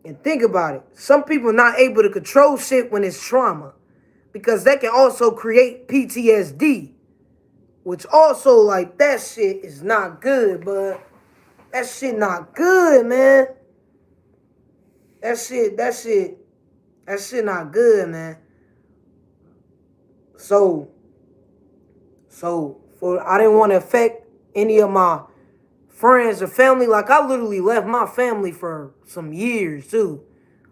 A: And think about it. Some people are not able to control shit when it's trauma. Because that can also create PTSD. Which also, like, that shit is not good, but that shit not good, man. That shit not good, man. So I didn't want to affect any of my friends or family. Like, I literally left my family for some years too.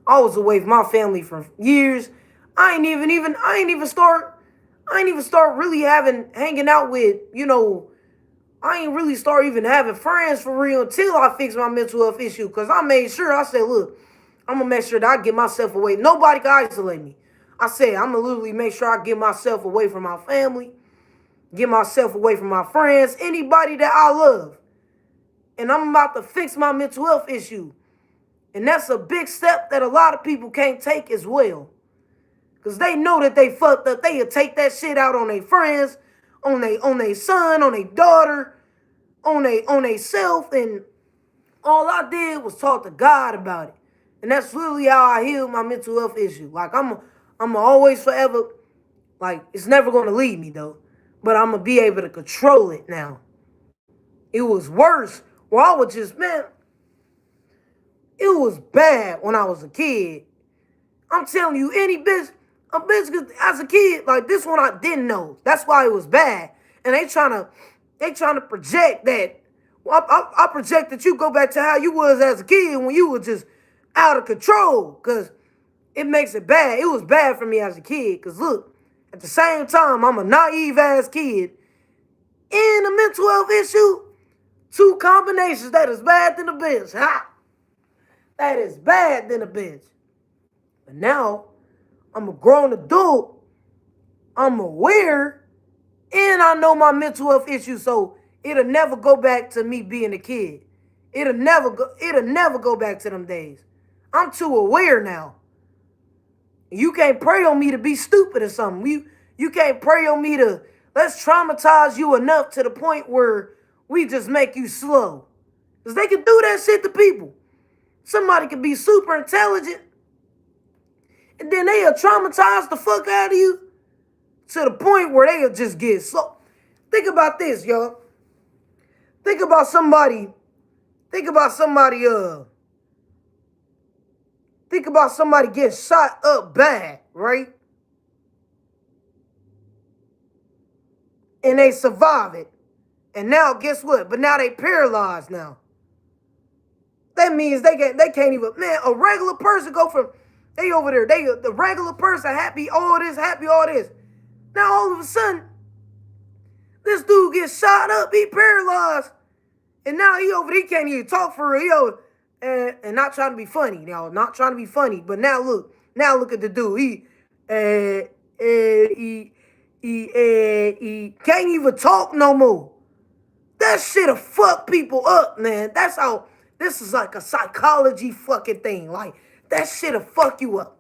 A: I was away from my family for years. I ain't even start really hanging out with, I ain't really start even having friends for real until I fixed my mental health issue. Because I made sure, I said, look, I'm going to make sure that I get myself away. Nobody can isolate me. I said, I'm going to literally make sure I get myself away from my family, get myself away from my friends, anybody that I love. And I'm about to fix my mental health issue. And that's a big step that a lot of people can't take as well. Because they know that they fucked up. They'll take that shit out on their friends, on their son, on their daughter, on their self. And all I did was talk to God about it. And that's literally how I healed my mental health issue. Like, I'm always forever, like, it's never going to leave me, though. But I'm going to be able to control it now. It was worse. Where I was just, man, it was bad when I was a kid. I'm telling you, any bitch, a bitch, as a kid, like, this one I didn't know. That's why it was bad. And they trying to project that. Well, I project that you go back to how you was as a kid when you were just out of control. Because it makes it bad. It was bad for me as a kid. Because look, at the same time, I'm a naive-ass kid. And a mental health issue, two combinations that is bad than a bitch. Ha! That is bad than a bitch. But now, I'm a grown adult. I'm aware. And I know my mental health issues, so it'll never go back to me being a kid. It'll never go back to them days. I'm too aware now. You can't pray on me to be stupid or something. You can't pray on me to, let's traumatize you enough to the point where we just make you slow. Because they can do that shit to people. Somebody can be super intelligent, and then they'll traumatize the fuck out of you to the point where they'll just get slow. Think about this, y'all. Think about somebody getting shot up bad, right? And they survive it. And now, guess what? But now they paralyzed now. That means they can't even, man, a regular person go from, they over there, the regular person, happy all this. Now all of a sudden, this dude gets shot up, he paralyzed. And now he can't even talk for real. And not trying to be funny, not trying to be funny. But now look at the dude. He can't even talk no more. That shit'll fuck people up, man. That's how, this is like a psychology fucking thing. Like, that shit'll fuck you up.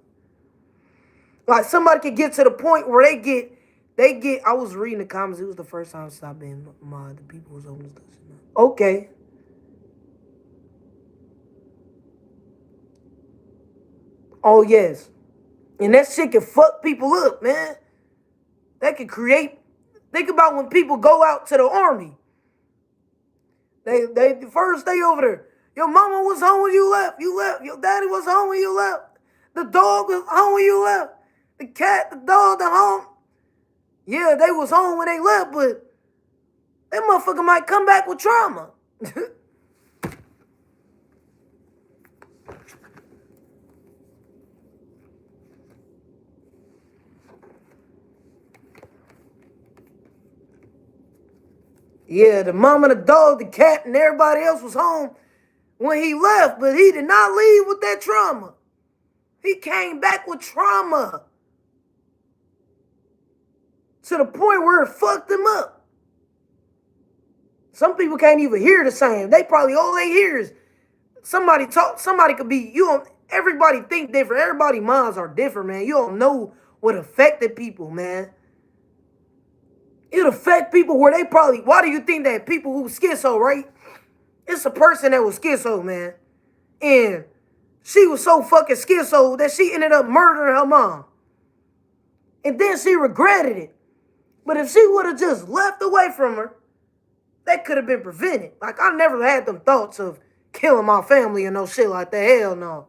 A: Like, somebody could get to the point where they get, I was reading the comments. It was the first time I stopped being mod. The people was on this. Okay. Oh, yes. And that shit can fuck people up, man. That can create, think about when people go out to the army. They first day over there. Your mama was home when you left. Your daddy was home when you left. The dog was home when you left. The cat, the dog, the home. Yeah, they was home when they left, but that motherfucker might come back with trauma. Yeah, the mama, the dog, the cat, and everybody else was home when he left, but he did not leave with that trauma. He came back with trauma to the point where it fucked him up. Some people can't even hear the same. They probably, all they hear is somebody talk. Somebody could be, everybody think different. Everybody's minds are different, man. You don't know what affected people, man. It affect people where they probably, why do you think that people who schizo, right? It's a person that was schizo, man. And she was so fucking schizo that she ended up murdering her mom. And then she regretted it. But if she would have just left away from her, that could have been prevented. Like, I never had them thoughts of killing my family or no shit like that. Hell no.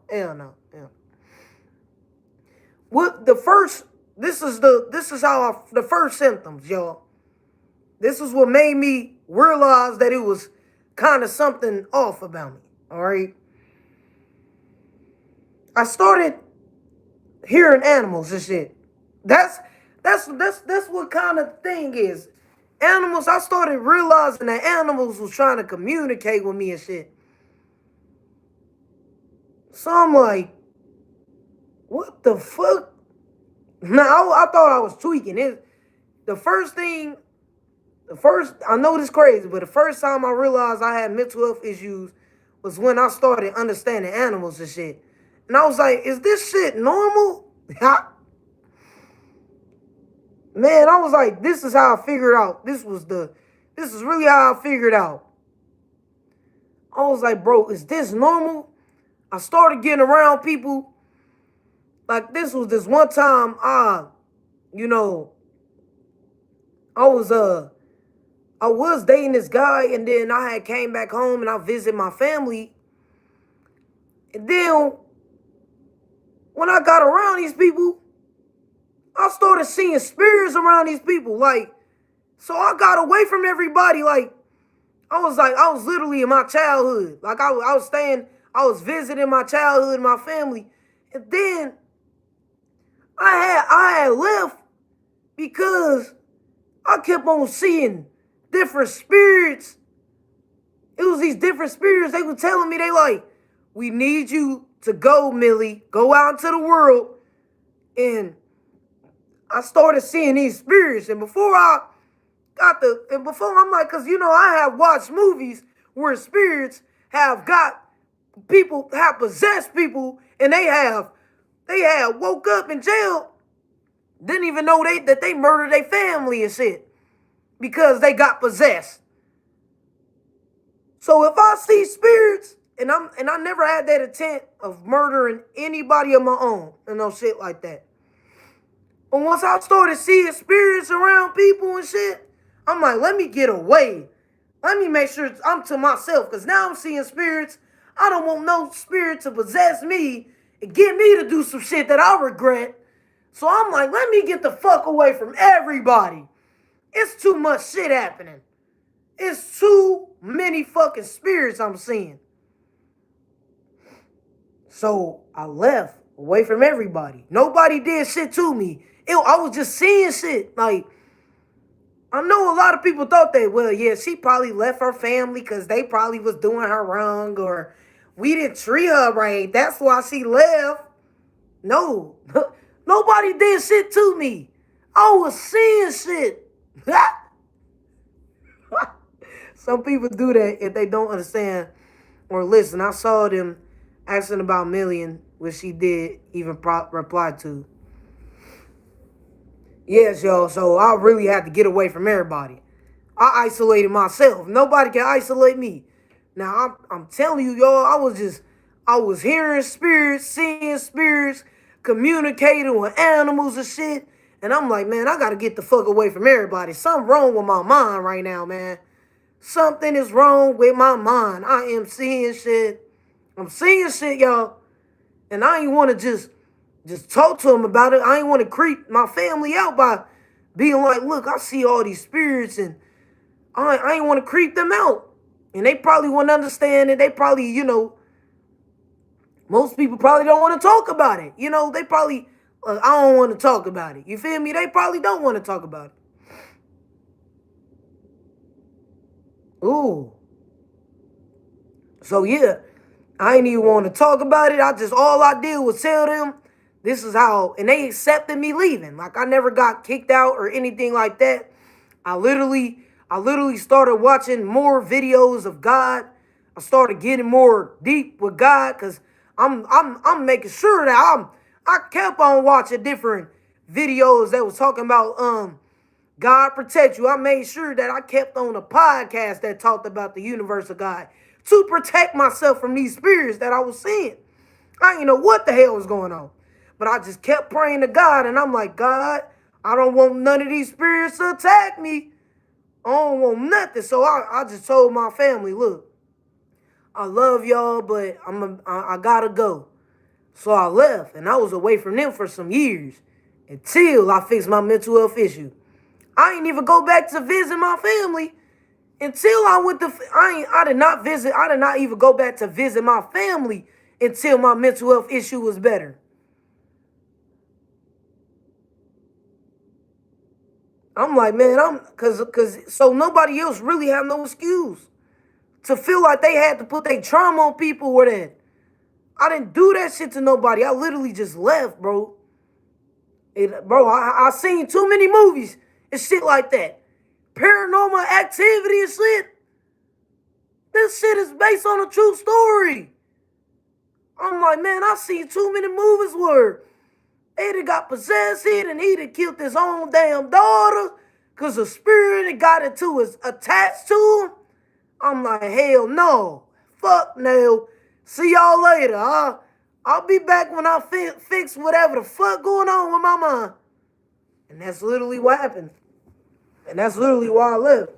A: What the first, this is how the first symptoms, y'all. This is what made me realize that it was kind of something off about me, all right? I started hearing animals and shit. That's what kind of thing is. Animals, I started realizing that animals was trying to communicate with me and shit. So I'm like, what the fuck? Now, I thought I was tweaking. I know this crazy, but the first time I realized I had mental health issues was when I started understanding animals and shit. And I was like, is this shit normal? Man, I was like, this is how I figured out. This is really how I figured out. I was like, bro, is this normal? I started getting around people. Like, this was this one time, you know, I was dating this guy, and then I had came back home and I visited my family. And then when I got around these people, I started seeing spirits around these people. Like, so I got away from everybody. Like, I was literally in my childhood. Like, I was visiting my childhood, my family. And then I had left because I kept on seeing different spirits. It was these different spirits. They were telling me, they like, we need you to go, Millie. Go out into the world. And I started seeing these spirits. And before I'm like, because, I have watched movies where spirits have possessed people, and they have woke up in jail, didn't even know that they murdered their family and shit because they got possessed. So if I see spirits, and I never had that intent of murdering anybody of my own and no shit like that. But once I started seeing spirits around people and shit, I'm like, let me get away. Let me make sure I'm to myself, because now I'm seeing spirits. I don't want no spirit to possess me and get me to do some shit that I regret. So I'm like, let me get the fuck away from everybody. It's too much shit happening. It's too many fucking spirits I'm seeing. So I left away from everybody. Nobody did shit to me. I was just seeing shit. Like, I know a lot of people thought that, well, yeah, she probably left her family because they probably was doing her wrong, or we didn't treat her right. That's why she left. No. Nobody did shit to me. I was seeing shit. Some people do that if they don't understand or listen. I saw them asking about Million, which she did even reply to. Yes, y'all. So I really had to get away from everybody. I isolated myself. Nobody can isolate me. Now, I'm telling you, y'all, I was hearing spirits, seeing spirits, communicating with animals and shit. And I'm like, man, I got to get the fuck away from everybody. Something wrong with my mind right now, man. Something is wrong with my mind. I am seeing shit. I'm seeing shit, y'all. And I ain't want to just talk to them about it. I ain't want to creep my family out by being like, look, I see all these spirits, and I ain't want to creep them out. And they probably wouldn't understand it. They probably, most people probably don't want to talk about it. They probably, I don't want to talk about it. You feel me? They probably don't want to talk about it. Ooh. So, yeah, I ain't even want to talk about it. All I did was tell them, this is how, and they accepted me leaving. Like, I never got kicked out or anything like that. I literally started watching more videos of God. I started getting more deep with God, because I'm making sure that I kept on watching different videos that was talking about God protect you. I made sure that I kept on a podcast that talked about the universe of God to protect myself from these spirits that I was seeing. I didn't know what the hell was going on. But I just kept praying to God, and I'm like, God, I don't want none of these spirits to attack me. I don't want nothing. So I just told my family, look, I love y'all, but I gotta go. So I left, and I was away from them for some years until I fixed my mental health issue. I ain't even go back to visit my family until I went to, I did not even go back to visit my family until my mental health issue was better. I'm like, man, so nobody else really have no excuse to feel like they had to put their trauma on people or that. I didn't do that shit to nobody. I literally just left, bro. Bro, I seen too many movies and shit like that. Paranormal Activity and shit. This shit is based on a true story. I'm like, man, I seen too many movies where he done got possessed and he done killed his own damn daughter because the spirit that got into his attached to him. I'm like, hell no. Fuck no. See y'all later, huh? I'll be back when I fix whatever the fuck going on with my mind. And that's literally what happened. And that's literally why I left.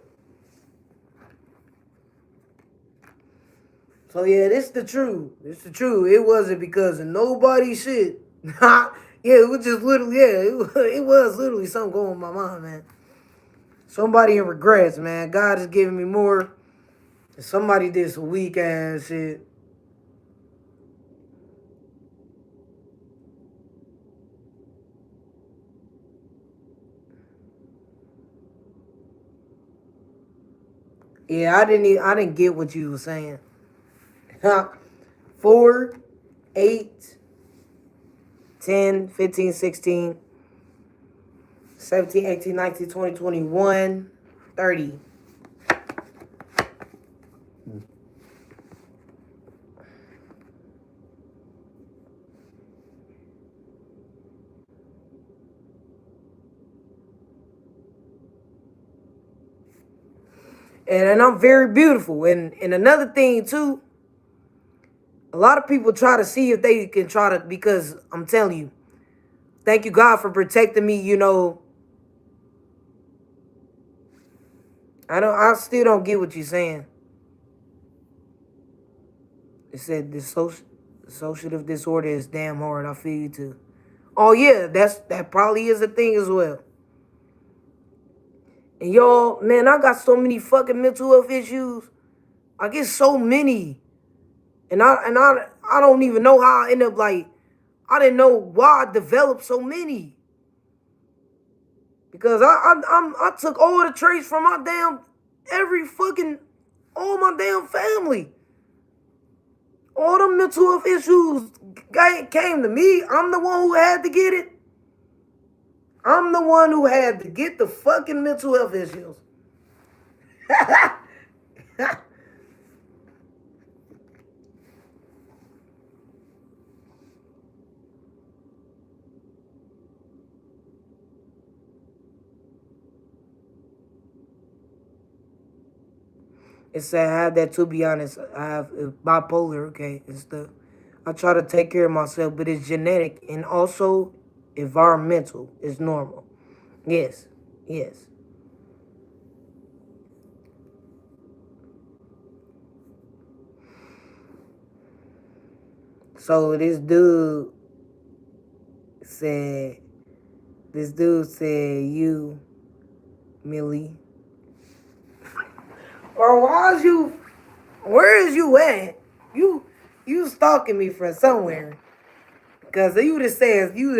A: So yeah, this the truth. This the truth. It wasn't because of nobody's shit. Yeah, it was just literally, it was literally something going on in my mind, man. Somebody in regrets, man. God is giving me more. Somebody did some weak ass shit. Yeah, I didn't get what you were saying. 4, 8, 10, 15, 16, 17, 18, 19, 20, 21, 30. And I'm very beautiful. And another thing too, a lot of people try to see if they can try to, because I'm telling you, thank you God for protecting me, I still don't get what you're saying. It said dissociative disorder is damn hard. I feel you too. Oh yeah, that probably is a thing as well. And y'all, man, I got so many fucking mental health issues. I get so many. And I don't even know how I end up like, I didn't know why I developed so many. Because I took all the traits from my damn all my damn family. All the mental health issues came to me. I'm the one who had to get it. I'm the one who had to get the fucking mental health issues. It's sad I have that, to be honest. I have bipolar, okay. I try to take care of myself, but it's genetic and also environmental. It's normal. Yes. Yes. So said, this dude said, you, Millie. Or where is you at? You stalking me from somewhere. Because you just said, you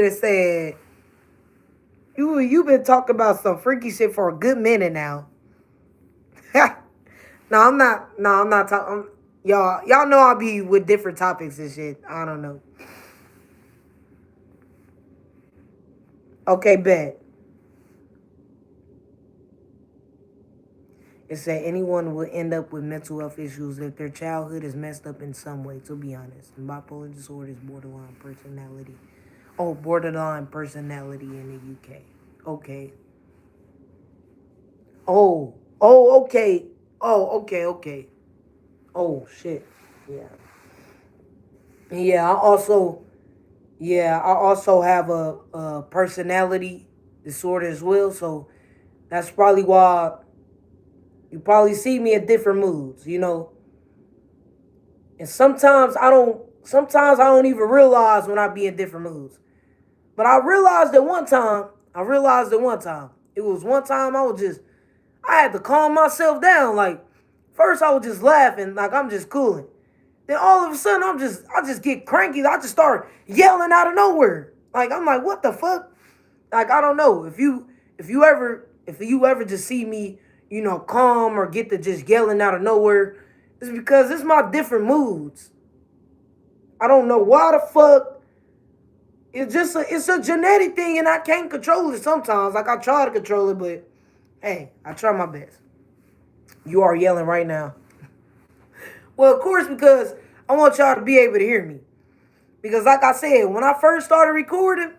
A: been talking about some freaky shit for a good minute now. I'm not talking. Y'all know I'll be with different topics and shit. I don't know. Okay, bet. It said anyone will end up with mental health issues if their childhood is messed up in some way, to be honest. And bipolar disorder is borderline personality. Oh, borderline personality in the UK. Okay. Okay. Okay. Oh, shit. Yeah. Yeah, I also have a personality disorder as well, so that's probably why you probably see me in different moods. And sometimes I don't even realize when I be in different moods. But I realized at one time, it was one time I had to calm myself down. Like, first I was just laughing, like I'm just cooling. Then all of a sudden I just get cranky. I just start yelling out of nowhere. Like, I'm like, what the fuck? Like, I don't know. If you ever just see me, calm or get to just yelling out of nowhere, it's because it's my different moods. I don't know why the fuck it's a genetic thing, and I can't control it sometimes. Like I try to control it, but hey, I try my best. You are yelling right now. Well, of course, because I want y'all to be able to hear me. Because like I said, when I first started recording,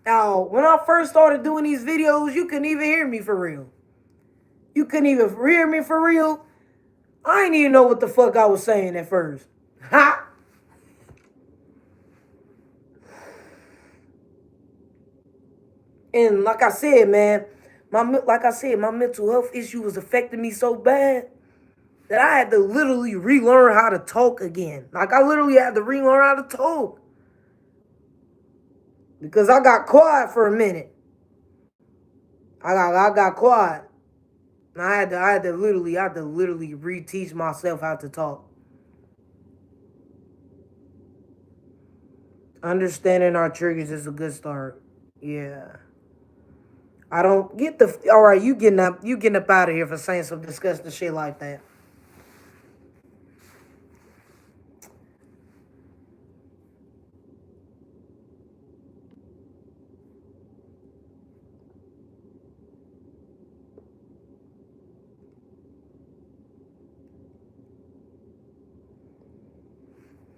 A: now when I first started doing these videos, you couldn't even hear me for real. You couldn't even hear me for real. I didn't even know what the fuck I was saying at first. Ha! And like I said, man, my mental health issue was affecting me so bad that I had to literally relearn how to talk again. Like I literally had to relearn how to talk. Because I got quiet for a minute. I got quiet. And I had to literally reteach myself how to talk. Understanding our triggers is a good start. Yeah. I don't get the all right, you getting up out of here for saying some disgusting shit like that.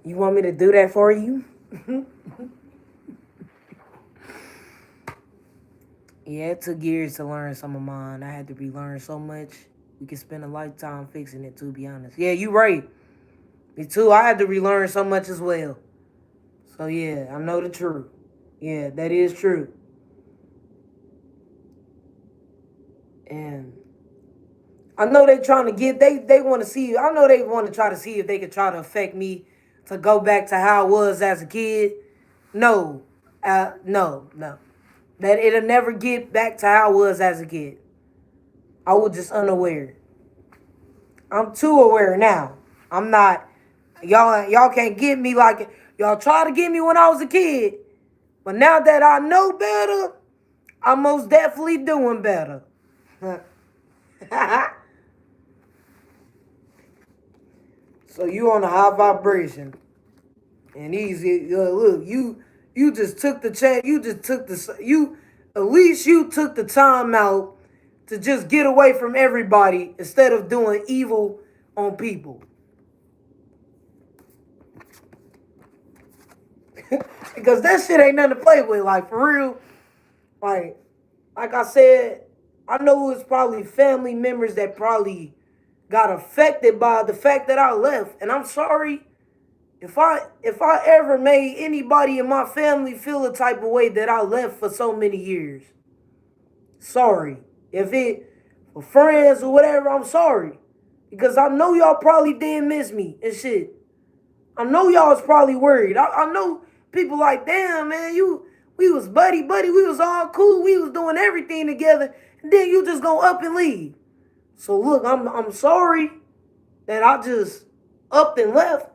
A: You want me to do that for you? Yeah, it took years to learn some of mine. I had to relearn so much. We could spend a lifetime fixing it, to be honest. Yeah, you right. Me too. I had to relearn so much as well. So yeah, I know the truth. Yeah, that is true. And I know they trying to get they want to see. I know they want to try to see if they could try to affect me to go back to how I was as a kid. No, no. That it'll never get back to how I was as a kid. I was just unaware. I'm too aware now. I'm not. Y'all can't get me like y'all try to get me when I was a kid. But now that I know better, I'm most definitely doing better. So you on a high vibration, and easy. Look, you just took the chance. You just took the you. At least you took the time out to just get away from everybody instead of doing evil on people. Because that shit ain't nothing to play with. Like for real, like like I said, I know it's probably family members that probably got affected by the fact that I left, and I'm sorry if I ever made anybody in my family feel the type of way that I left for so many years. Sorry. If it for friends or whatever, I'm sorry. Because I know y'all probably did miss me and shit. I know y'all was probably worried. I know people like, damn, man, we was buddy, we was all cool, we was doing everything together, and then you just go up and leave. So look, I'm sorry that I just up and left.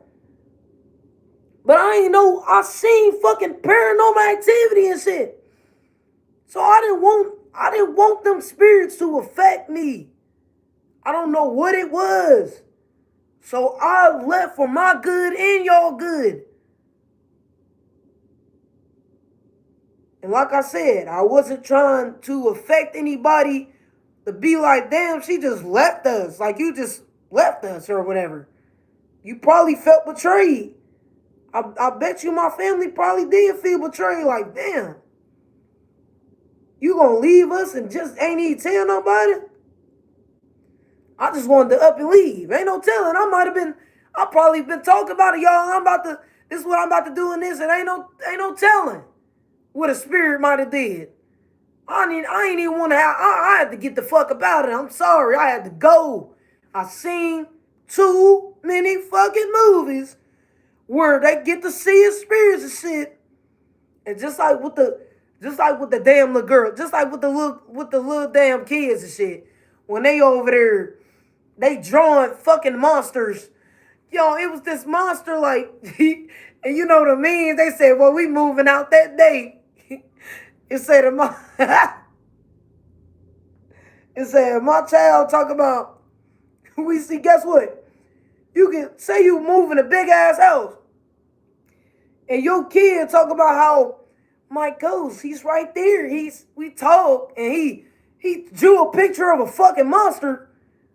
A: But I ain't know I seen fucking paranormal activity and shit. So I didn't want them spirits to affect me. I don't know what it was. So I left for my good and y'all good. And like I said, I wasn't trying to affect anybody to be like, damn, she just left us. Like you just left us or whatever. You probably felt betrayed. I bet you my family probably did feel betrayed. Like, damn, you gonna leave us and just ain't even tell nobody? I just wanted to up and leave. Ain't no telling. I probably been talking about it, y'all. This is what I'm about to do in this, and ain't no telling what a spirit might have did. I ain't even want to have, I had to get the fuck about it. I'm sorry. I had to go. I seen too many fucking movies where they get to see his spirits and shit. And just like with the damn little girl, just like with the little damn kids and shit. When they over there, they drawing fucking monsters. Yo, it was this monster like, and you know what I mean? They said, well, we moving out that day. It said, it said, my child talk about, we see, guess what? You can say you moving a big ass house. And your kid talk about how my ghost, he's right there. We talk and he drew a picture of a fucking monster.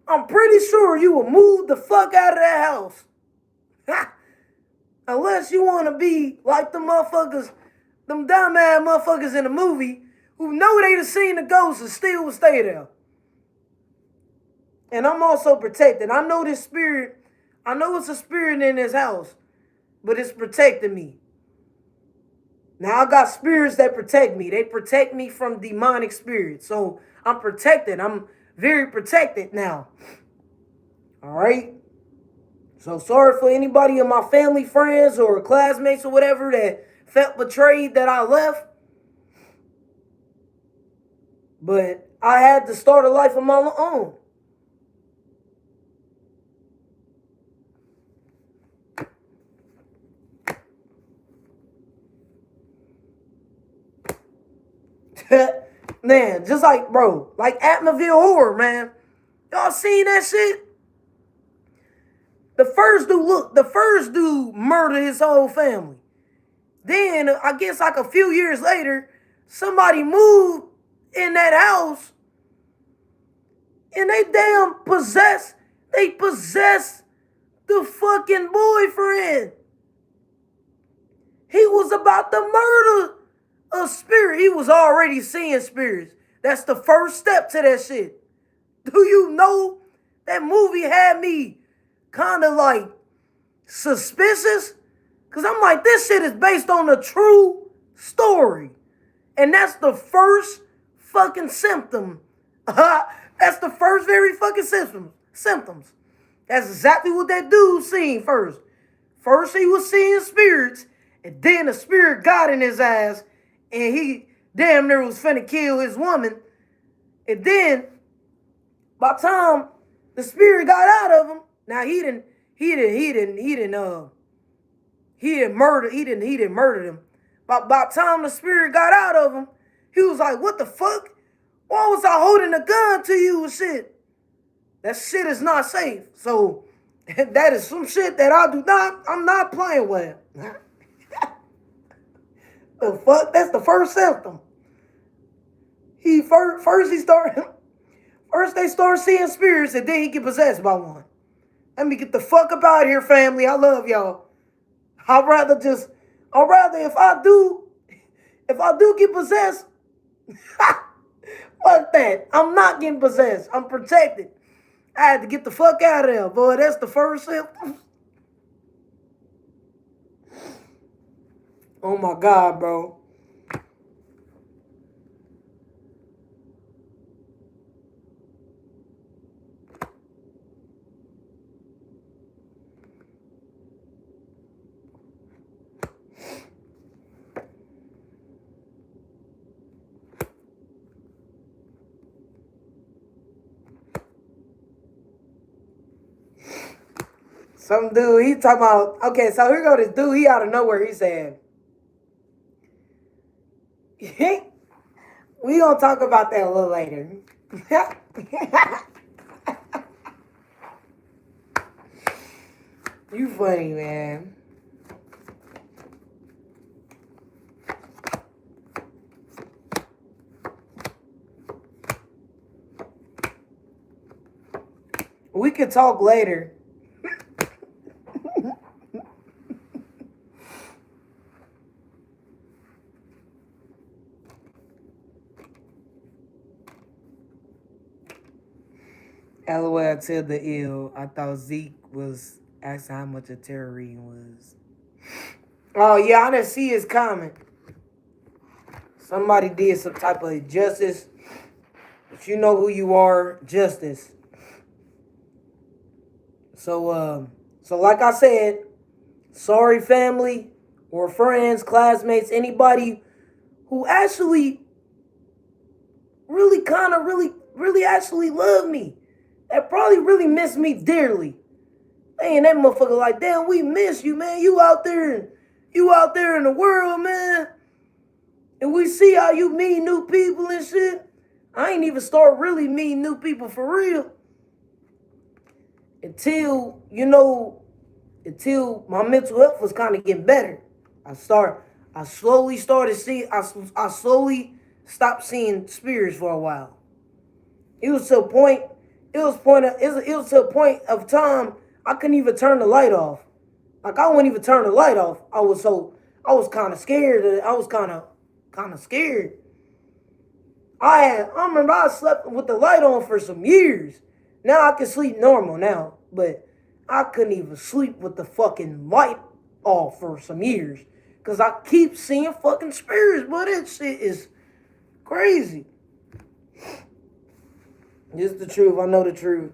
A: I'm pretty sure you will move the fuck out of that house. Unless you want to be like the motherfuckers, them dumbass motherfuckers in the movie who know they done seen the ghost and still will stay there. And I'm also protected. I know this spirit, I know it's a spirit in this house, but it's protecting me. Now I got spirits that protect me. They protect me from demonic spirits. So I'm protected. I'm very protected now. All right? So sorry for anybody in my family, friends, or classmates or whatever that felt betrayed that I left. But I had to start a life of my own. Man, just like, bro, like Atmaville Horror, man. Y'all seen that shit? The first dude murdered his whole family. Then, I guess like a few years later, somebody moved in that house and they possessed the fucking boyfriend. He was about to murder a spirit. He was already seeing spirits. That's the first step to that shit. Do you know that movie had me kind of like suspicious? Because I'm like, this shit is based on a true story. And that's the first fucking symptom. That's the first very fucking symptoms. That's exactly what that dude seen first. First he was seeing spirits, and then the spirit got in his ass, and he damn near was finna kill his woman. And then, by the time the spirit got out of him, now he didn't murder him. But by the time the spirit got out of him, he was like, what the fuck? Why was I holding a gun to you and shit? That shit is not safe. So that is some shit that I'm not playing with. The fuck? That's the first symptom. First they start seeing spirits, and then he get possessed by one. Let me get the fuck up out of here, family. I love y'all. I'd rather if I do get possessed, fuck that. I'm not getting possessed. I'm protected. I had to get the fuck out of there, boy. That's the first symptom. Oh my God, bro. Some dude, he talking about, okay, so here go this dude, he out of nowhere, he said, we gonna talk about that a little later. You funny, man. We could talk later. LOL to the ill. I thought Zeke was asking how much a tarot reading was. Oh, yeah, I didn't see his comment. Somebody did some type of justice. If you know who you are, justice. So like I said, sorry family or friends, classmates, anybody who actually really actually love me. That probably really miss me dearly. Man, that motherfucker like, damn, we miss you, man. You out there in the world, man. And we see how you meet new people and shit. I ain't even start really meeting new people for real. Until my mental health was kind of getting better. I I slowly started seeing. I slowly stopped seeing spirits for a while. It was to a point. It was to a point of time I couldn't even turn the light off. Like I wouldn't even turn the light off. I was kind of scared. I was kind of scared. I remember I slept with the light on for some years. Now I can sleep normal now, but I couldn't even sleep with the fucking light off for some years. Cause I keep seeing fucking spirits, but that shit is crazy. This is the truth. I know the truth.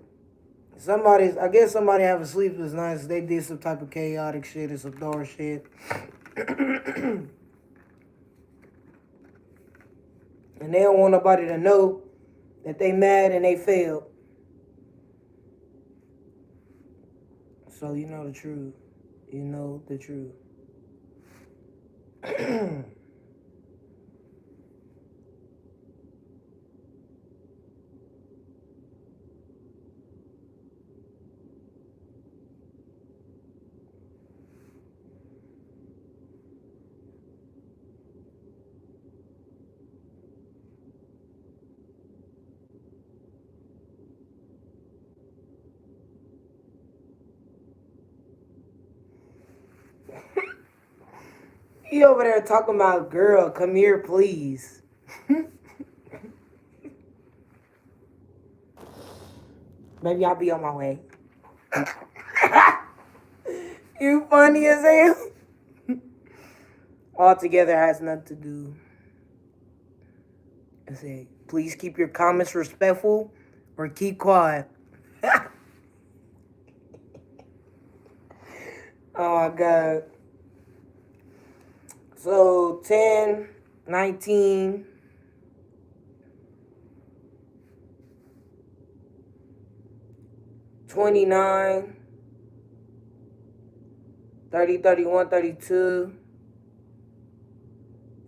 A: I guess somebody having sleepless nights. They did some type of chaotic shit or some dark shit. And they don't want nobody to know that they mad and they failed. So you know the truth. You know the truth. He over there talking about, girl, come here, please. Maybe I'll be on my way. You funny as hell. Altogether has nothing to do. I say, please keep your comments respectful or keep quiet. Oh my God. So 10, 19, 29, 30, 31, 32,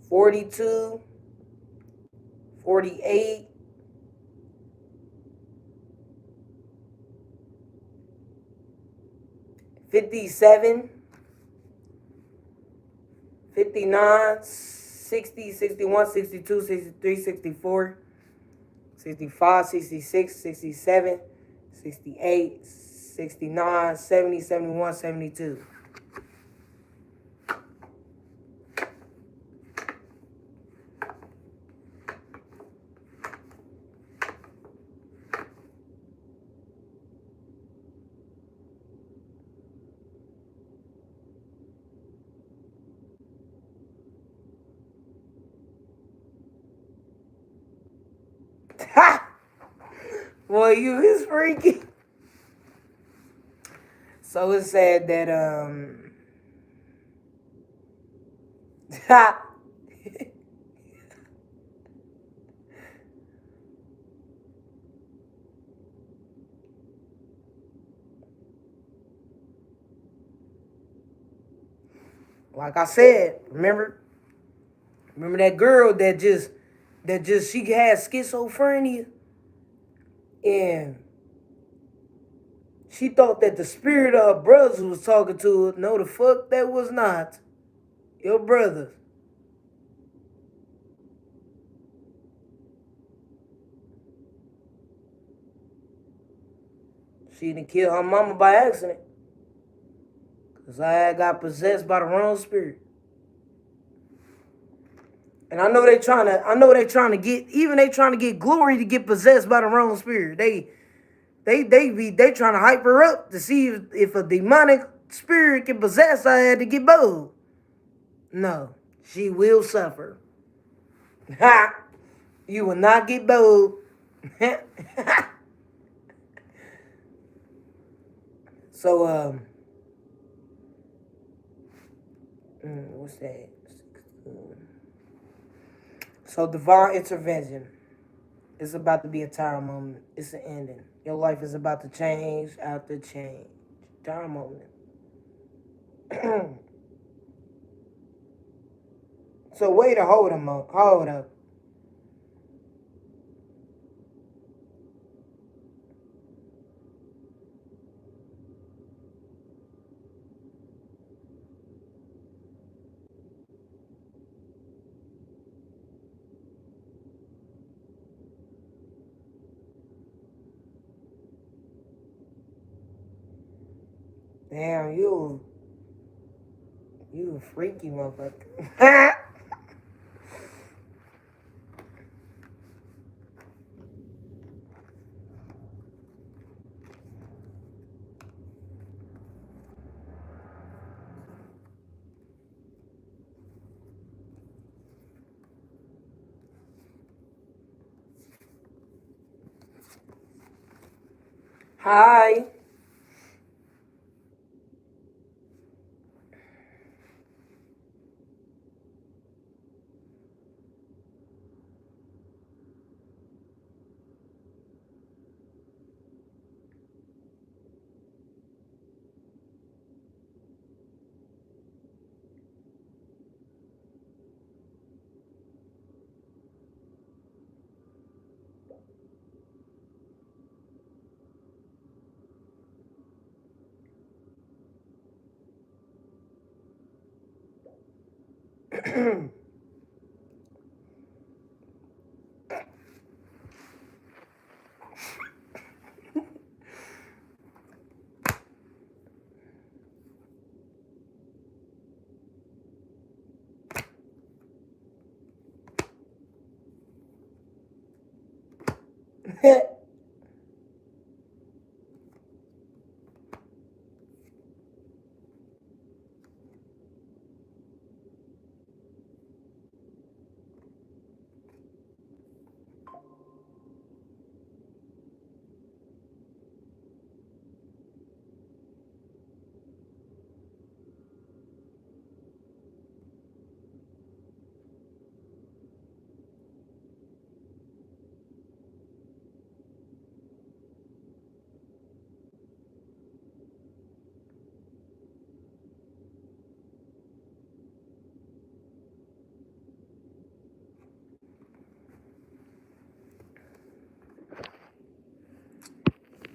A: 42, 48, 57, 59, 60, 61, 62, 63, 64, 65, 66, 67, 68, 69, 70, 71, 72. Ha! Boy, you is freaky. So it said that like I said, remember that girl that just she had schizophrenia and she thought that the spirit of her brothers was talking to her. No, the fuck that was not. Your brothers. She didn't kill her mama by accident. Cause I had got possessed by the wrong spirit. And I know they trying to get glory to get possessed by the wrong spirit. They trying to hype her up to see if a demonic spirit can possess. I had to get bold. No, she will suffer. Ha! You will not get bold. So what's that? So divine intervention. It's about to be a tower moment. It's an ending. Your life is about to change after change. Tower moment. So wait a hold up. Hold up. Damn, you a freaky motherfucker. Hi.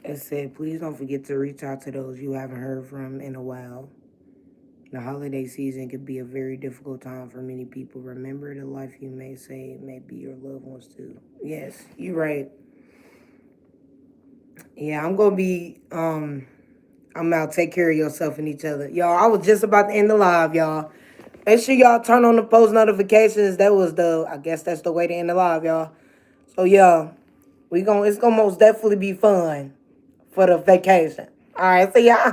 A: It said, please don't forget to reach out to those you haven't heard from in a while. The holiday season could be a very difficult time for many people. Remember, the life you may save may be your loved ones too. Yes, you're right. Yeah, I'm gonna be I'm out. Take care of yourself and each other. Y'all, I was just about to end the live, y'all. Make sure y'all turn on the post notifications. That was I guess that's the way to end the live, y'all. So yeah, it's gonna most definitely be fun for the vacation. All right, see y'all.